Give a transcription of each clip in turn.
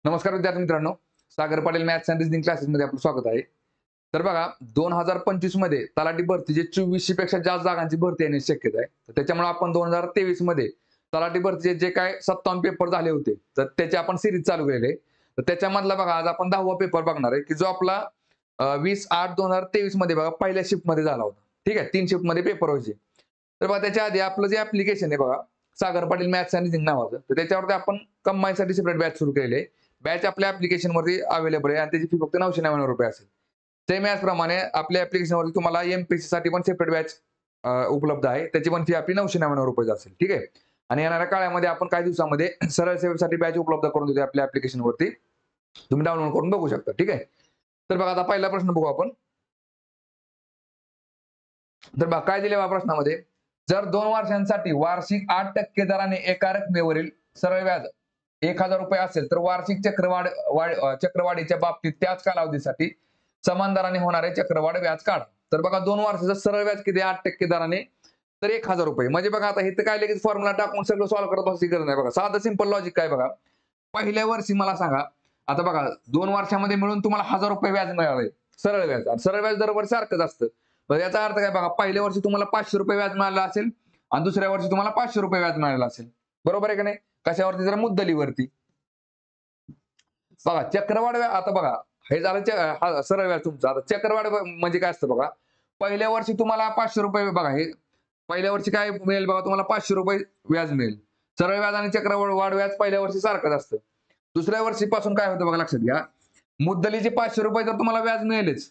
नमस्कार विद्यार्थी मित्रांनो, Sagar Patil maths and reasoning क्लासेसमध्ये आपलं स्वागत आहे. तर बघा 2025 मध्ये तलाठी भरतीचे 2400 पेक्षा जास्त जागांची भरती येण्याची शक्यता आहे. तर त्याच्यामुळे आपण 2023 मध्ये तलाठी भरतीचे जे काय 57 पेपर झाले होते, तर त्याचे आपण सिरीज चालू केलेली. तर त्याच्यामधला बघा आज आपण 10वा पेपर बघणार आहे, की जो आपला 20/8/2023 मध्ये बघा पहिल्या शिफ्टमध्ये झाला होता. ठीक आहे, 3 शिफ्टमध्ये पेपर व्हायचे. तर बघा त्याच्या आधी आपलं जे ॲप्लिकेशन आहे बघा, Sagar Patil maths and reasoning नावाचं, तर त्याच्यावरती आपण कंबाईनसाठी सेपरेट बॅच सुरू केलेली आहे. बॅच आपल्या ॲप्लिकेशनवरती अवेलेबल आहे आणि त्याची फी फक्त ₹999 असेल. सेम याचप्रमाणे आपल्या ॲप्लिकेशनवरती तुम्हाला एम-पी-एस-सीसाठी पण सेपरेट बॅच उपलब्ध आहे. त्याची पण फी आपली ₹999 असेल. ठीक आहे. आणि येणाऱ्या काळामध्ये आपण काही दिवसामध्ये सरळ सेवेसाठी बॅच उपलब्ध करून देतो आपल्या ॲप्लिकेशनवरती. तुम्ही डाउनलोड करून बघू शकता. ठीक आहे. तर बघा आता पहिला प्रश्न बघू आपण. तर बघा काय दिले प्रश्नामध्ये, जर 2 वर्षांसाठी वार्षिक 8% दराने एका रकमेवरील सरळ व्याज ₹1000 असेल, तर वार्षिक चक्रवाढीच्या बाबतीत त्याच कालावधीसाठी समान दराने होणारे चक्रवाढ व्याज काढा. तर बघा 2 वर्षाचं सरळ व्याज किती आहे 8% दराने, तर ₹1000. म्हणजे बघा आता इथं काय लगेच फॉर्म्युला टाकून सगळं सॉल्व्ह करत बसायची गरज नाही बघा. साधं सिंपल लॉजिक काय बघा. पहिल्या वर्षी मला सांगा, आता बघा 2 वर्षामध्ये मिळून तुम्हाला ₹1000 व्याज मिळालंय. सरळ व्याज. आणि सरळ व्याज दरवर्षी सारखंच असतं. तर याचा अर्थ काय बघा, पहिल्या वर्षी तुम्हाला ₹500 व्याज मिळालं असेल आणि दुसऱ्या वर्षी तुम्हाला ₹500 व्याज मिळालं असेल. बरोबर आहे का नाही? कशावरती? तर मुद्दलीवरती. बघा चक्रवाढ आता बघा, हे झालं सरळ व्याज तुमचं. आता चक्रवाढ म्हणजे काय असतं बघा, पहिल्या वर्षी तुम्हाला ₹500 बघा, हे पहिल्या वर्षी काय मिळेल बघा, तुम्हाला ₹500 व्याज मिळेल. सरळ व्याज आणि चक्रवाढ व्याज पहिल्या वर्षी सारखंच असतं. दुसऱ्या वर्षीपासून काय होतं बघा, लक्षात घ्या. मुद्दलीचे ₹500 तर तुम्हाला व्याज मिळेलच.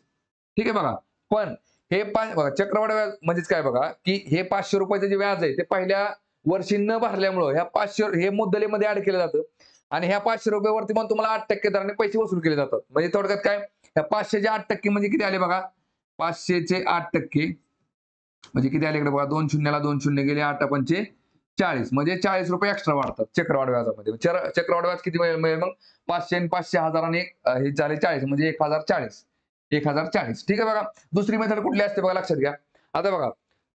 ठीक आहे बघा. पण हे बघा चक्रवाढ व्याज म्हणजेच काय बघा, की हे ₹500 जे व्याज आहे ते पहिल्या वर्षी न भरल्यामुळं ह्या 500 हे मुद्दलीमध्ये ॲड केलं जातं आणि ह्या ₹500 वरती पण तुम्हाला 8% दराने पैसे वसूल केले जातात. म्हणजे थोडक्यात काय, ह्या 500चे 8% म्हणजे किती आले बघा, 500चे 8% म्हणजे किती आले इकडे बघा, 2 शून्याला 2 शून्य गेले, 8×5 40 म्हणजे ₹40 एक्स्ट्रा वाढतात चक्रवाढ व्याजामध्ये. चक्रवाढ व्याज किती मिळेल मिळेल मग 500 आणि 500 हजाराने हे झाले 40 म्हणजे 1040. 1040. ठीक आहे बघा. दुसरी मेथड कुठली असते बघा, लक्षात घ्या. आता बघा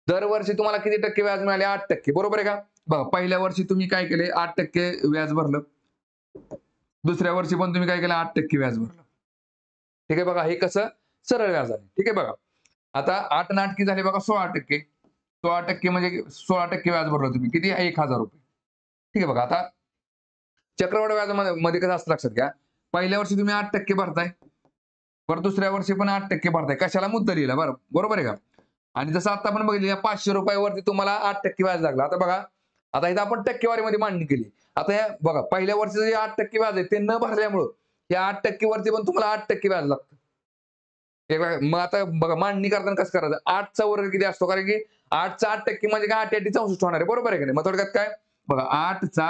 दरवर्षी तुम्हाला किती टक्के व्याज मिळाले? 8%. बरोबर आहे का? बघा पहिल्या वर्षी तुम्ही काय केले? 8% व्याज भरलं. दुसऱ्या वर्षी पण तुम्ही काय केलं? 8% व्याज भरलं. ठीक आहे बघा, हे कसं सरळ व्याज आहे. ठीक आहे बघा. आता 8 आणि 8 किती झाले बघा? 16%. 16% म्हणजे 16% व्याज भरलं तुम्ही. किती? ₹1000. ठीक आहे बघा. आता चक्रवाढ व्याजामध्ये मध्ये कसं असतं लक्षात घ्या. पहिल्या वर्षी तुम्ही 8% भरताय. परत दुसऱ्या वर्षी पण 8% भरताय. कशाला? मुद्दलीला. बरोबर आहे का? आणि जसं आता आपण बघितलं, या ₹500 वरती तुम्हाला 8% व्याज लागलं. आता बघा, आता इथं आपण टक्केवारीमध्ये मांडणी केली. आता या बघा पहिल्या वर्षीचं जे 8% व्याज आहे ते न भरल्यामुळं या 8% वरती पण तुम्हाला 8% व्याज लागतं. हे बघा, मग आता बघा मांडणी करताना कसं करायचं? 8चा वर्ग किती असतो? कारण की 8चा 8% म्हणजे काय? 8×8 64 होणार आहे. बरोबर आहे का नाही? मग थोडक्यात काय? बघा 8चा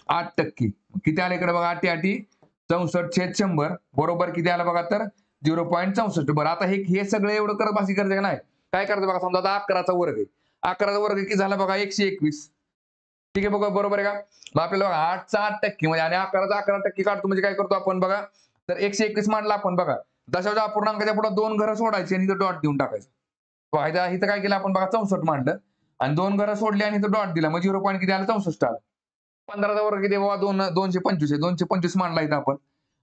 8%. किती आले इकडे बघा? 8×8 64/100 बरोबर किती आलं बघा, तर 0.64. बरं आता हे सगळं एवढं करत बसायची गरज नाही. काय करायचं बघा, समजा आता 11चा वर्ग आहे. 11चा वर्ग किती झाला बघा? 121. ठीक आहे बघा, बरोबर आहे का? मग आपल्याला बघा 8चा 8% म्हणजे आणि 11चा 11% काढतो म्हणजे काय करतो आपण बघा, तर 121 मांडला आपण बघा. दशांश अपूर्णांकाच्या पुढे 2 घरं सोडायची आणि इथं डॉट देऊन टाकायचं. फायदा इथं काय केलं आपण बघा, 64 मांडलं आणि 2 घरं सोडली आणि इथं डॉट दिला. मग 0 पॉइंट किती आलं? 64 आलं. 15चा वर्ग किती बाबा? 225 आहे. 225 मांडला इथं आपण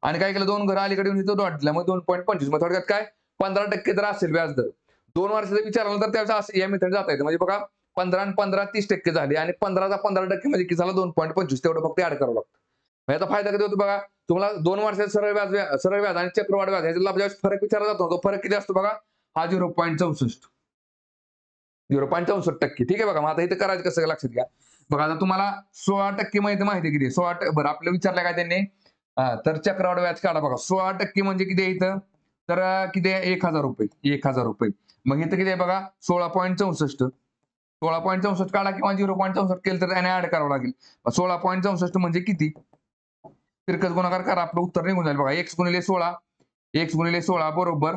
आणि काय केलं, 2 घरं अलीकडे येऊन इथं डॉट दिला. मग 2.25. मग थोडक्यात काय, 15% जर असेल व्याज दर 2 वर्षाचा विचारलं तर त्यावेळेस असं या मेथड जाता येतं. म्हणजे बघा 15 आणि 15 30% झाले आणि 15चा 15% म्हणजे किती झालं? 2.25. तेवढं फक्त ॲड करावं लागतं. मग याचा फायदा कधी होतो बघा, तुम्हाला 2 वर्षाचं सरळ व्याज आणि चक्रवाढ व्याज ह्याच्यातला ज्यावेळेस फरक विचारला जातो, तो फरक किती असतो बघा? हा 0.64. 0.64%. ठीक आहे बघा. मग आता इथं करायचं कसं लक्षात घ्या. बघा आता तुम्हाला 16% माहिती आहे किती? 16 बरं आपलं विचारलं काय त्यांनी? तर चक्रवाढ व्याज काढा बघा. 16% म्हणजे किती आहे इथं? तर किती आहे? ₹1000. ₹1000. मग इथं किती आहे बघा? 16.64. 16.64 काढा किंवा 0.64 केलं तर त्याने ॲड करावं लागेल. 16.64 म्हणजे किती? तिरकस गुणाकार करा. आपलं उत्तर निघून जाईल बघा. x गुणिले 16 बरोबर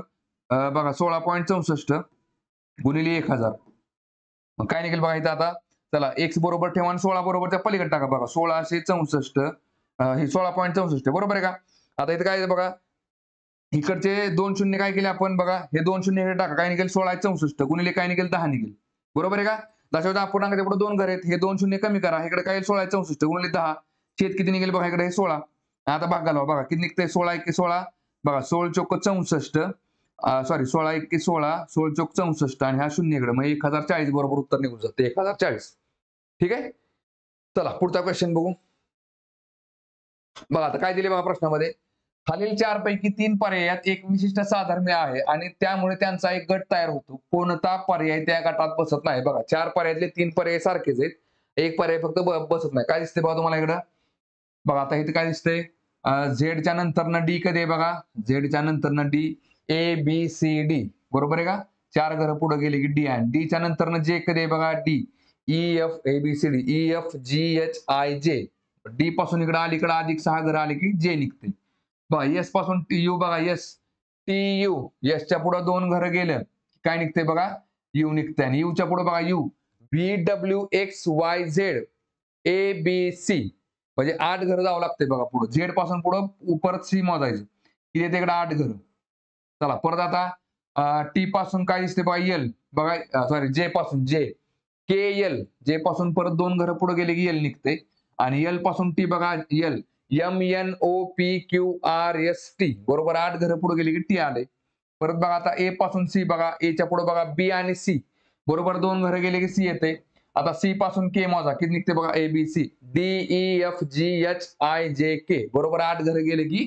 बघा 16.64 गुणिले 1000. मग काय निघेल बघा इथं आता. चला x बरोबर ठेवा आणि 16 बरोबरच्या पलीकडे टाका बघा. 1664 हे 16.64 बरोबर आहे का? आता इथं काय आहे बघा, इकडचे 2 शून्य काय केले आपण बघा, हे 2 शून्य इकडे टाका. काय निघेल? 1664 गुणिले काय निघेल? 10 निघेल. बरोबर आहे का? दशांश अपूर्णांकाच्या पुढे 2 घर आहेत. हे 2 शून्य कमी करा. इकडे काय 1664 गुणिले 10 छेद किती निघेल बघा, इकडे 16. आता भाग घालवा बघा किती निघतंय 16 एके 16 बघा 16 चोक 64 सॉरी 16 एके 16 16 चोक 64 आणि हा शून्य इकडे मग 1040 बरोबर उत्तर निघून जाते 1040. ठीक आहे. चला पुढचा क्वेश्चन बघू. बघा आता काय दिले बघा प्रश्नामध्ये खालील 4 पैकी 3 पर्यायात एक विशिष्ट साधर्म्य आहे आणि त्यामुळे त्यांचा एक गट तयार होतो. कोणता पर्याय त्या गटात बसत नाही? बघा 4 पर्यायातले 3 पर्याय सारखेच आहेत. एक पर्याय फक्त बसत नाही. काय दिसते बघा तुम्हाला इकडं? बघा आता इथे काय दिसतंय? झेडच्या नंतरनं डी कधी आहे बघा? झेडच्या नंतरनं D A B C D बरोबर आहे का? 4 घरं पुढे गेले की डी आणि डीच्या नंतरनं जे कधी आहे बघा? D E F A B C D E F G H I J D पासून इकडे अलीकडे अधिक 6 घरं आली की जे निघते. बघा एस पासून टी यू बघा एस टी यू एसच्या पुढे 2 घरं गेलं काय निघते बघा? यू निघते आणि यूच्या पुढे बघा U V W X Y Z A B C म्हणजे 8 घरं जावं लागते बघा पुढे. झेड पासून पुढे परत सी मोजायचं की तिकडे 8 घरं. चला परत आता टी पासून काय दिसते बघा एल बघा सॉरी जे पासून जे के एल जे पासून परत 2 घरं पुढे गेले की एल निघते आणि एल पासून टी बघा L M N O P Q R S T बरोबर 8 घरं पुढे गेली की टी आले. परत बघा आता ए पासून सी बघा एच्या पुढे बघा बी आणि सी बरोबर 2 घरं गेले की सी येते. आता सी पासून के मोजा किती निघते बघा A B C D E F G H I J K बरोबर 8 घरं गेले की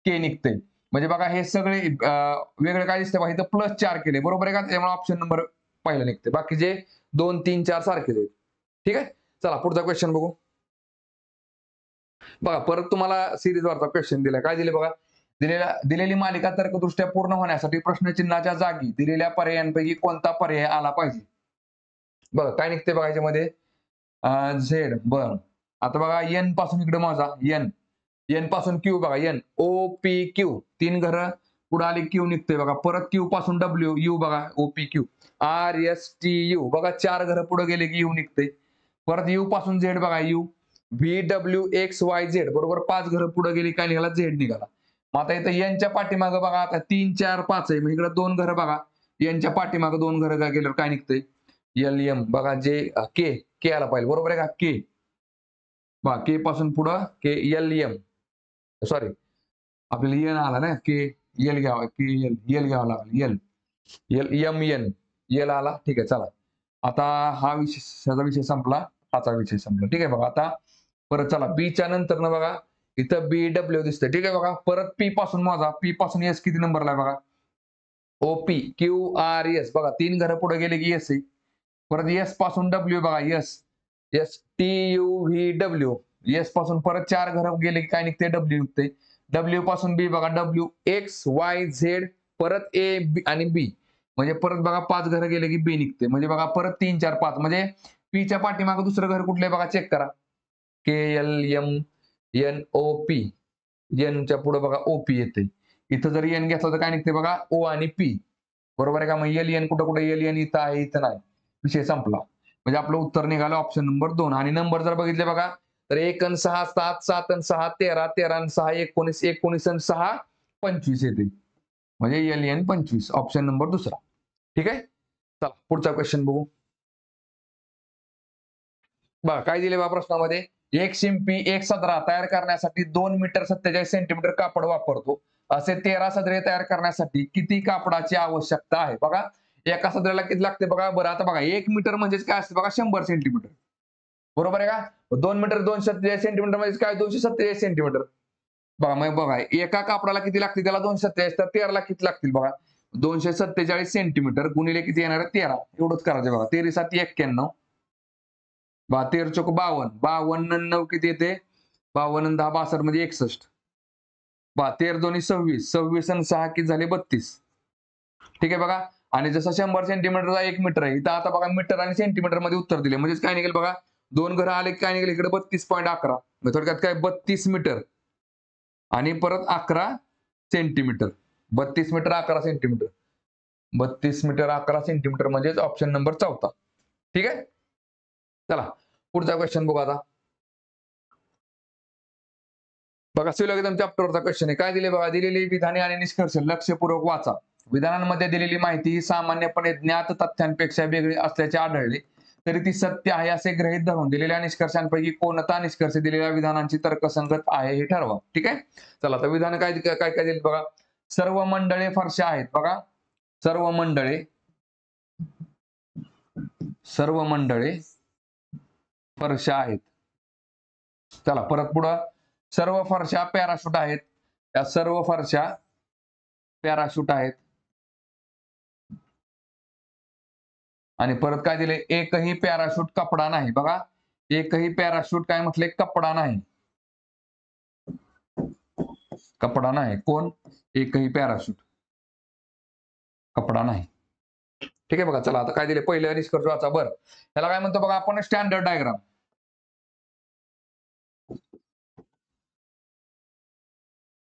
के निघते. म्हणजे बघा हे सगळे वेगळे काय दिसते बघा इथं +4 केले बरोबर आहे का? त्यामुळे ऑप्शन नंबर पहिला निघते. बाकी जे 2 3 4 सारखेच आहेत. ठीक आहे. चला पुढचा क्वेश्चन बघू. बघा परत तुम्हाला सिरीज वरचा क्वेश्चन दिलाय. काय दिले बघा? दिलेली मालिका तर्कदृष्ट्या पूर्ण होण्यासाठी प्रश्नचिन्हाच्या जागी दिलेल्या पर्यायांपैकी कोणता पर्याय आला पाहिजे? बघा काय निघते बघा याच्यामध्ये झेड बर. आता बघा एन पासून इकडे मोजा एन एन पासून क्यू बघा एन ओ पी क्यू 3 घरं पुढे आली क्यू निघते बघा. परत क्यू पासून डब्ल्यू यू बघा O P Q R S T U बघा 4 घरं पुढे गेले की यू निघते. परत यू पासून झेड बघा U V W X Y Z बरोबर 5 घरं पुढे गेली काय निघाला? झेड निघाला. मग आता इथं एनच्या पाठीमागं बघा आता 3 4 5 आहे. मग इकडे 2 घरं बघा एनच्या पाठीमागं 2 घरं काय गेल्यावर काय निघतंय? एल एम बघा जे के के आला पाहिजे बरोबर आहे का? के बघा के पासून पुढं के एल एम सॉरी आपल्याला एन आला ना के एल घ्यावा के एल एल घ्यावा लागेल L L M N L आला. ठीक आहे चला आता हा विषय संपला. हाचा विषय संपला. ठीक आहे बघा आता परत चला बीच्या नंतर ना बघा इथं बी डब्ल्यू दिसतंय. ठीक आहे बघा परत पी पासून माझा पी पासून एस किती नंबरला आहे बघा? ओपी क्यू आर एस बघा 3 घरं पुढे गेले की एस आहे. परत एस पासून डब्ल्यू बघा S S T U V W S पासून परत 4 घरं गेले की काय निघते? डब्ल्यू निघते. डब्ल्यू पासून बी बघा डब्ल्यू एक्स वाय झेड परत ए बी आणि बी म्हणजे परत बघा 5 घरं गेले की बी निघते. म्हणजे बघा परत 3 4 5 म्हणजे पीच्या पाठीमागे दुसरं घर कुठलं बघा चेक करा. K L M N O P एनच्या पुढे बघा ओ पी येते. इथं जर एन घेतलं तर काय निघते बघा? ओ आणि पी बरोबर आहे का? मग एल एन कुठं कुठे एल एन इथं आहे इथं नाही. विषय संपला. म्हणजे आपलं उत्तर निघालं ऑप्शन नंबर 2 आणि नंबर जर बघितले बघा तर 1 आणि 6 7 7 आणि 6 13 13 आणि 6 19 19 आणि 6 25 येते. म्हणजे एल एन 25 ऑप्शन नंबर दुसरा. ठीक आहे. चला पुढचा क्वेश्चन बघू. बघा काय दिले बा प्रश्नामध्ये एक शिंपी एक सदरा तयार करण्यासाठी 2 मीटर 47 सेंटीमीटर कापड वापरतो. असे 13 सदरे तयार करण्यासाठी किती कापडाची आवश्यकता आहे? बघा एका सदऱ्याला किती लागते बघा. बरं आता बघा 1 मीटर म्हणजेच काय असते बघा? 100 सेंटीमीटर बरोबर आहे का? 2 मीटर 247 सेंटीमीटर म्हणजे काय? 247 सेंटीमीटर. बघा मग बघा एका कापडाला किती लागते? त्याला 247 तर 13 ला किती लागतील बघा? 247 सेंटीमीटर गुणिले किती येणार आहे? 13 एवढंच करायचं बघा. 13 7 91 13 चोक 52 52 9 किती येते? 52 10 62 म्हणजे 61 13 दोन्ही 26 26 आणि 6 किती झाले? 32. ठीक आहे बघा. आणि जसं 100 सेंटीमीटरचा 1 मीटर आहे इथं आता बघा मीटर आणि सेंटीमीटर मध्ये उत्तर दिले म्हणजे काय निघेल बघा? 2 घरं आले काय निघेल इकडे 32.11 थोडक्यात काय 32 मीटर आणि परत 11 centimetre 32 metre 11 centimetre 32 metre 11 centimetre म्हणजेच ऑप्शन नंबर 4. ठीक आहे. चला पुढचा क्वेश्चन बघू आता. बघा सिलोगिझम चॅप्टरचा क्वेश्चन आहे. काय दिले बघा? दिलेली विधाने आणि निष्कर्ष लक्षपूर्वक वाचा. विधानांमध्ये दिलेली माहिती सामान्यपणे ज्ञात तथ्यांपेक्षा वेगळी असल्याचे आढळले. तरी ती सत्य आहे असे गृहीत धरून दिलेल्या निष्कर्षांपैकी कोणता निष्कर्ष दिलेल्या विधानांची तर्कसंगत आहे हे ठरवा. ठीक आहे. चला तर विधान काय काय काय दिली बघा. सर्व मंडळे फरशा आहेत बघा. सर्व मंडळे फरशा आहेत. चला परत पुढं सर्व फरशा पॅराशूट आहेत. या सर्व फरशा पॅराशूट आहेत. आणि परत काय दिले एकही पॅराशूट कपडा नाही बघा. एकही पॅराशूट काय म्हटले कपडा नाही. कपडा नाही. कोण एकही पॅराशूट कपडा नाही. ठीक आहे बघा. चला आता काय दिले पहिलं निष्कर्ष वाचा. बरं त्याला काय म्हणतो बघा आपण स्टँडर्ड डायग्राम.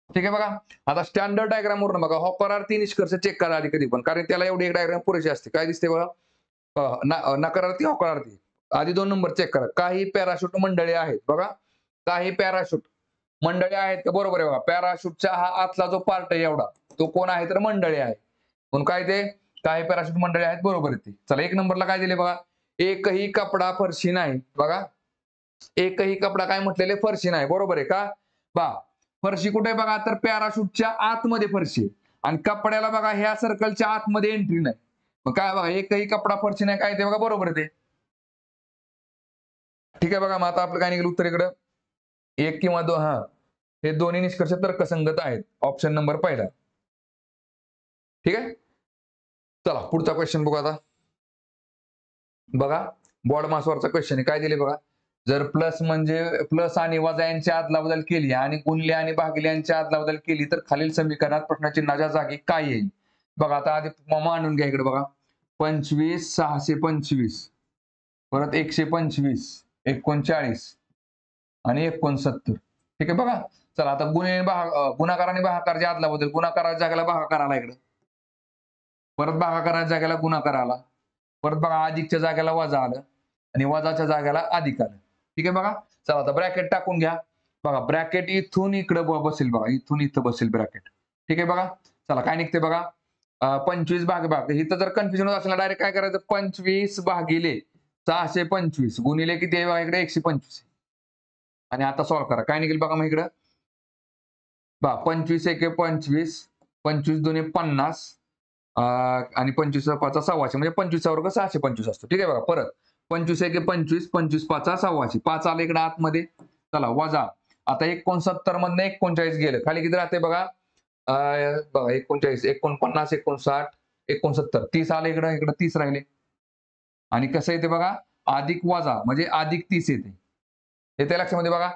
ठीक आहे बघा. आता स्टँडर्ड डायग्राम वरून बघा होकारार्थी निष्कर्ष चेक करा आधी कधी पण, कारण त्याला एवढी एक डायग्राम पुरेशी असते. काय दिसते बघा नकारार्थी होकारार्थी. आधी 2 नंबर चेक करा. काही पॅराशूट मंडळी आहेत बघा. काही पॅराशूट मंडळी आहेत का बरोबर आहे बघा. पॅराशूटचा हा आतला जो पार्ट आहे एवढा तो कोण आहे तर मंडळी आहे. म्हणून काय ते काही पॅराशूट मंडळी आहेत बरोबर आहे ते. चला 1 नंबरला काय दिले बघा एकही कपडा फरशी नाही बघा. एकही कपडा काय म्हटलेले फरशी नाही बरोबर आहे का बा. फरशी कुठे आहे बघा तर पॅराशूटच्या आतमध्ये फरशी आणि कपड्याला बघा ह्या सर्कलच्या आतमध्ये एंट्री नाही. मग काय बघा एकही कपडा फरशी नाही काय ते बघा बरोबर आहे ते. ठीक आहे बघा. मग आता आपलं काय निघेल उत्तर इकडं 1 किंवा 2. हा हे दोन्ही निष्कर्ष तर्कसंगत आहेत. ऑप्शन नंबर पहिला. ठीक आहे. चला पुढचा क्वेश्चन बघू आता. बघा बॉड मासवरचा क्वेश्चन आहे. काय दिले बघा जर प्लस म्हणजे प्लस आणि वजा यांच्या अदलाबदल केली आणि गुणले आणि भागले यांच्या अदलाबदल केली तर खालील समीकरणात प्रश्नचिन्हाच्या जागी काय येईल. बघा आता आधी मांडून घ्या इकडे बघा 25 625 परत 125 39 आणि 69. ठीक आहे बघा. चला आता गुणाकार आणि भागाकारच्या अदलाबदल गुणाकाराच्या जागेला भागाकार आला इकडे. परत भागाकाराच्या जागेला गुणाकार आला. परत बघा अधिकच्या जागेला वजा आलं आणि वजाच्या जागेला अधिक आलं. ठीक आहे बघा. चला आता ब्रॅकेट टाकून घ्या. बघा ब्रॅकेट इथून इकडे बसेल बघा. इथून इथं बसेल ब्रॅकेट. ठीक आहे बघा. चला काय निघते बघा 25 भाग इथं जर कन्फ्युजन होत असेल डायरेक्ट काय करायचं 25 भागिले 625 गुणिले किती आहे बघा इकडे 125 आणि आता सॉल्व्ह करा. काय निघेल बघा मग इकडं 25 1 25 25 2 50 आणि 25 5 600 म्हणजे 25 वर्ग 625 असतो. ठीक आहे बघा. परत 25 1 25 25 5 600 5 आले इकडे आतमध्ये. चला वजा आता 69 मधनं 39 गेलं खाली किती राहते बघा बघा 39 49 59 69 30 आले इकडे 30 राहिले आणि कसं येते बघा अधिक वजा म्हणजे अधिक 30 येते. हे त्या लक्षामध्ये बघा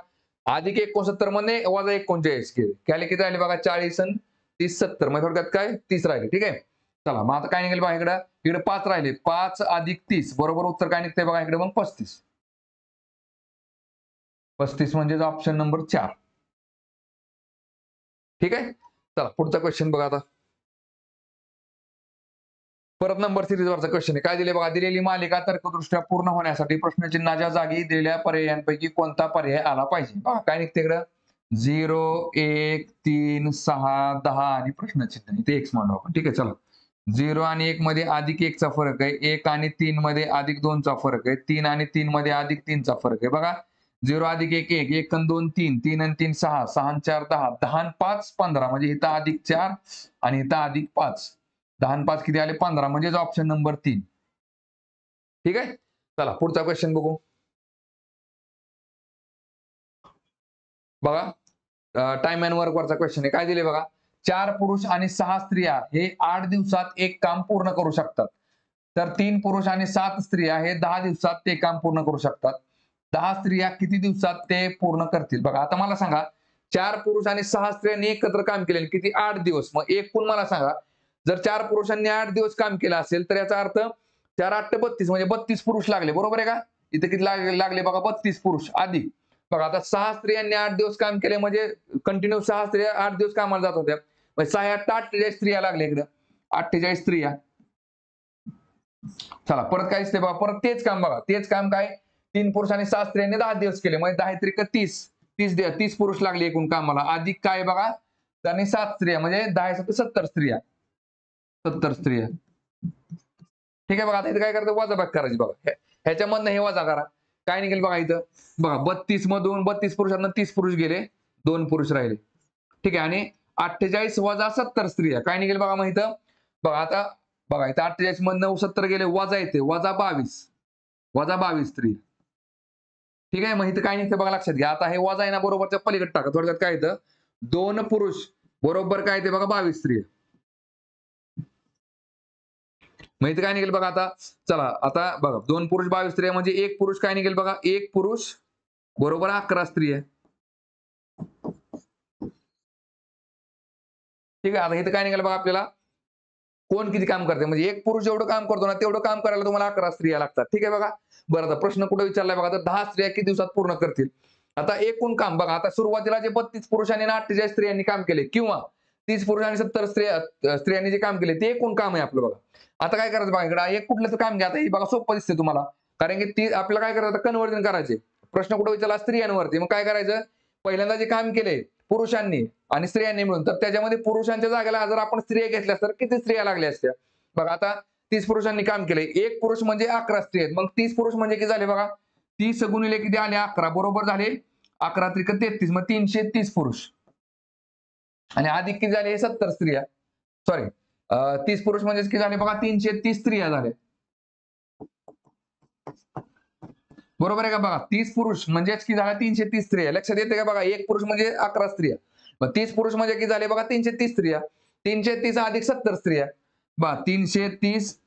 अधिक 69 मध्ये वजा 39 केले खाली किती राहिले बघा 40 आणि 30 70 म्हणजे थोडक्यात काय 30 राहिले. ठीक आहे. चला मग आता काय निघेल बघा इकडे 5 राहिले 5 अधिक 30 बरोबर उत्तर काय निघतंय बघा इकडे मग 35. 35 म्हणजे ऑप्शन नंबर 4. ठीक आहे. चला पुढचा क्वेश्चन बघा आता. परत नंबर सिरीजवरचा क्वेश्चन आहे. काय दिले बघा दिलेली मालिका तर्कदृष्ट्या पूर्ण होण्यासाठी प्रश्नचिन्हाच्या जागी दिलेल्या पर्यायांपैकी कोणता पर्याय आला पाहिजे. बघा काय निघते इकडं 0 1 3 6 10 आणि प्रश्नचिन्ह इथे x मांडू आपण. ठीक आहे. चला 0 आणि 1 मध्ये अधिक 1 चा फरक आहे. 1 आणि 3 मध्ये अधिक 2 चा फरक आहे. 3 आणि 3 मध्ये अधिक 3 चा फरक आहे. बघा 0 अधिक 1 1 1 आणि 2 3 3 आणि 3 6 6 आणि 4 10 10 आणि 5 15 म्हणजे इथं अधिक 4 आणि इथं अधिक 5 10 आणि 5 किती आले 15 म्हणजेच ऑप्शन नंबर 3. ठीक आहे. चला पुढचा क्वेश्चन बघू. बघा टाइम अँड वर्क वरचा क्वेश्चन आहे. काय दिले बघा 4 पुरुष आणि 6 स्त्रिया हे 8 दिवसात एक काम पूर्ण करू शकतात. तर 3 पुरुष आणि 7 स्त्रिया हे 10 दिवसात ते काम पूर्ण करू शकतात. 10 स्त्रिया किती दिवसात ते पूर्ण करतील. बघा आता मला सांगा 4 पुरुष आणि 6 स्त्रियांनी एकत्र काम केले किती 8 दिवस. मग एकूण मला सांगा जर 4 पुरुषांनी 8 दिवस काम केलं असेल तर याचा अर्थ 4 8 32 म्हणजे 32 पुरुष लागले बरोबर आहे का. इथे किती लागले बघा 32 पुरुष अधिक बघा आता 6 स्त्रियांनी 8 दिवस काम केले म्हणजे कंटिन्यू 6 स्त्रिया 8 दिवस कामाला जात होत्या. 6 8 48 स्त्रिया लागल्या इकडे 48 स्त्रिया. चला परत काय दिसते बघा परत तेच काम बघा तेच काम काय 3 पुरुष आणि 6 स्त्रियांनी 10 दिवस केले म्हणजे 10 त्रिक 30 30 पुरुष लागले एकूण कामाला अधिक काय बघा आणि 7 स्त्रिया म्हणजे 10 7 70 स्त्रिया 70 स्त्रिया. ठीक आहे बघा आता इथे काय करायचं वजाबाकी करायची बघा ह्याच्यामधनं हे वजा करा. काय निघेल बघा इथं, बघा 32 मधून 32 पुरुषांना 30 पुरुष गेले, 2 पुरुष राहिले. ठीक आहे. आणि 48 वजा 70 स्त्रिया काय निघेल बघा. मग इथं बघा, आता बघा इथं 48 मधनं 70 गेले, वजा येते वजा 22 स्त्री. ठीक आहे. मग इथं काय निघतं बघा, लक्षात घ्या. आता हे वजा आहे ना, बरोबरच्या पलीकडे टाका. थोडक्यात काय येतं, 2 पुरुष बरोबर काय येते बघा 22 स्त्री. मग इथं काय निघेल बघा. आता चला, आता बघा 2 पुरुष 22 स्त्रिया म्हणजे 1 पुरुष काय निघेल बघा, 1 पुरुष बरोबर 11 स्त्री आहे. ठीक आहे. आता इथं काय निघालं बघा, आपल्याला कोण किती काम करते, म्हणजे 1 पुरुष जेवढं काम करतो ना तेवढं काम करायला तुम्हाला 11 स्त्रिया लागतात. ठीक आहे बघा. बरं, आता प्रश्न कुठे विचारलाय बघा, तर 10 स्त्रिया किती दिवसात पूर्ण करतील. आता एकूण काम बघा, आता सुरुवातीला जे 32 पुरुषांनी आणि 48 स्त्रियांनी काम केले, किंवा 30 पुरुष आणि 70 स्त्रियांनी जे काम केले, ते एकूण काम आहे आपलं बघा. आता काय करायचं बघा, इकडे एक कुठलं तर काम घ्या. आता हे बघा सोपं दिसते तुम्हाला, कारण की ती आपल्याला काय करायचं, कन्वर्जन करायचे. प्रश्न कुठे विचारला, स्त्रियांवरती. मग काय करायचं, पहिल्यांदा जे काम केले पुरुषांनी आणि स्त्रियांनी मिळून, तर त्याच्यामध्ये पुरुषांच्या जागेला जर आपण स्त्रिया घेतल्या तर किती स्त्रिया लागल्या असत्या बघा. आता 30 पुरुषांनी काम केले, 1 पुरुष म्हणजे 11 स्त्री आहेत. मग 30 पुरुष म्हणजे किती झाले बघा, 30 गुणिले किती आले 11, बरोबर झाले 11 त्रिक 33, मग 330 पुरुष. आणि अधिक किती झाले 70 स्त्रिया, सॉरी 30 पुरुष म्हणजे किती झाले बघा, 330 स्त्रिया झाले. बरोबर आहे का बघा. 30 पुरुष म्हणजेच की झाला 330 स्त्रिया. लक्षात येते का बघा, 1 पुरुष म्हणजे 11 स्त्रिया, मग 30 पुरुष म्हणजे किती झाले बघा 330 स्त्रिया. 330 अधिक 70 स्त्रिया बघा, 330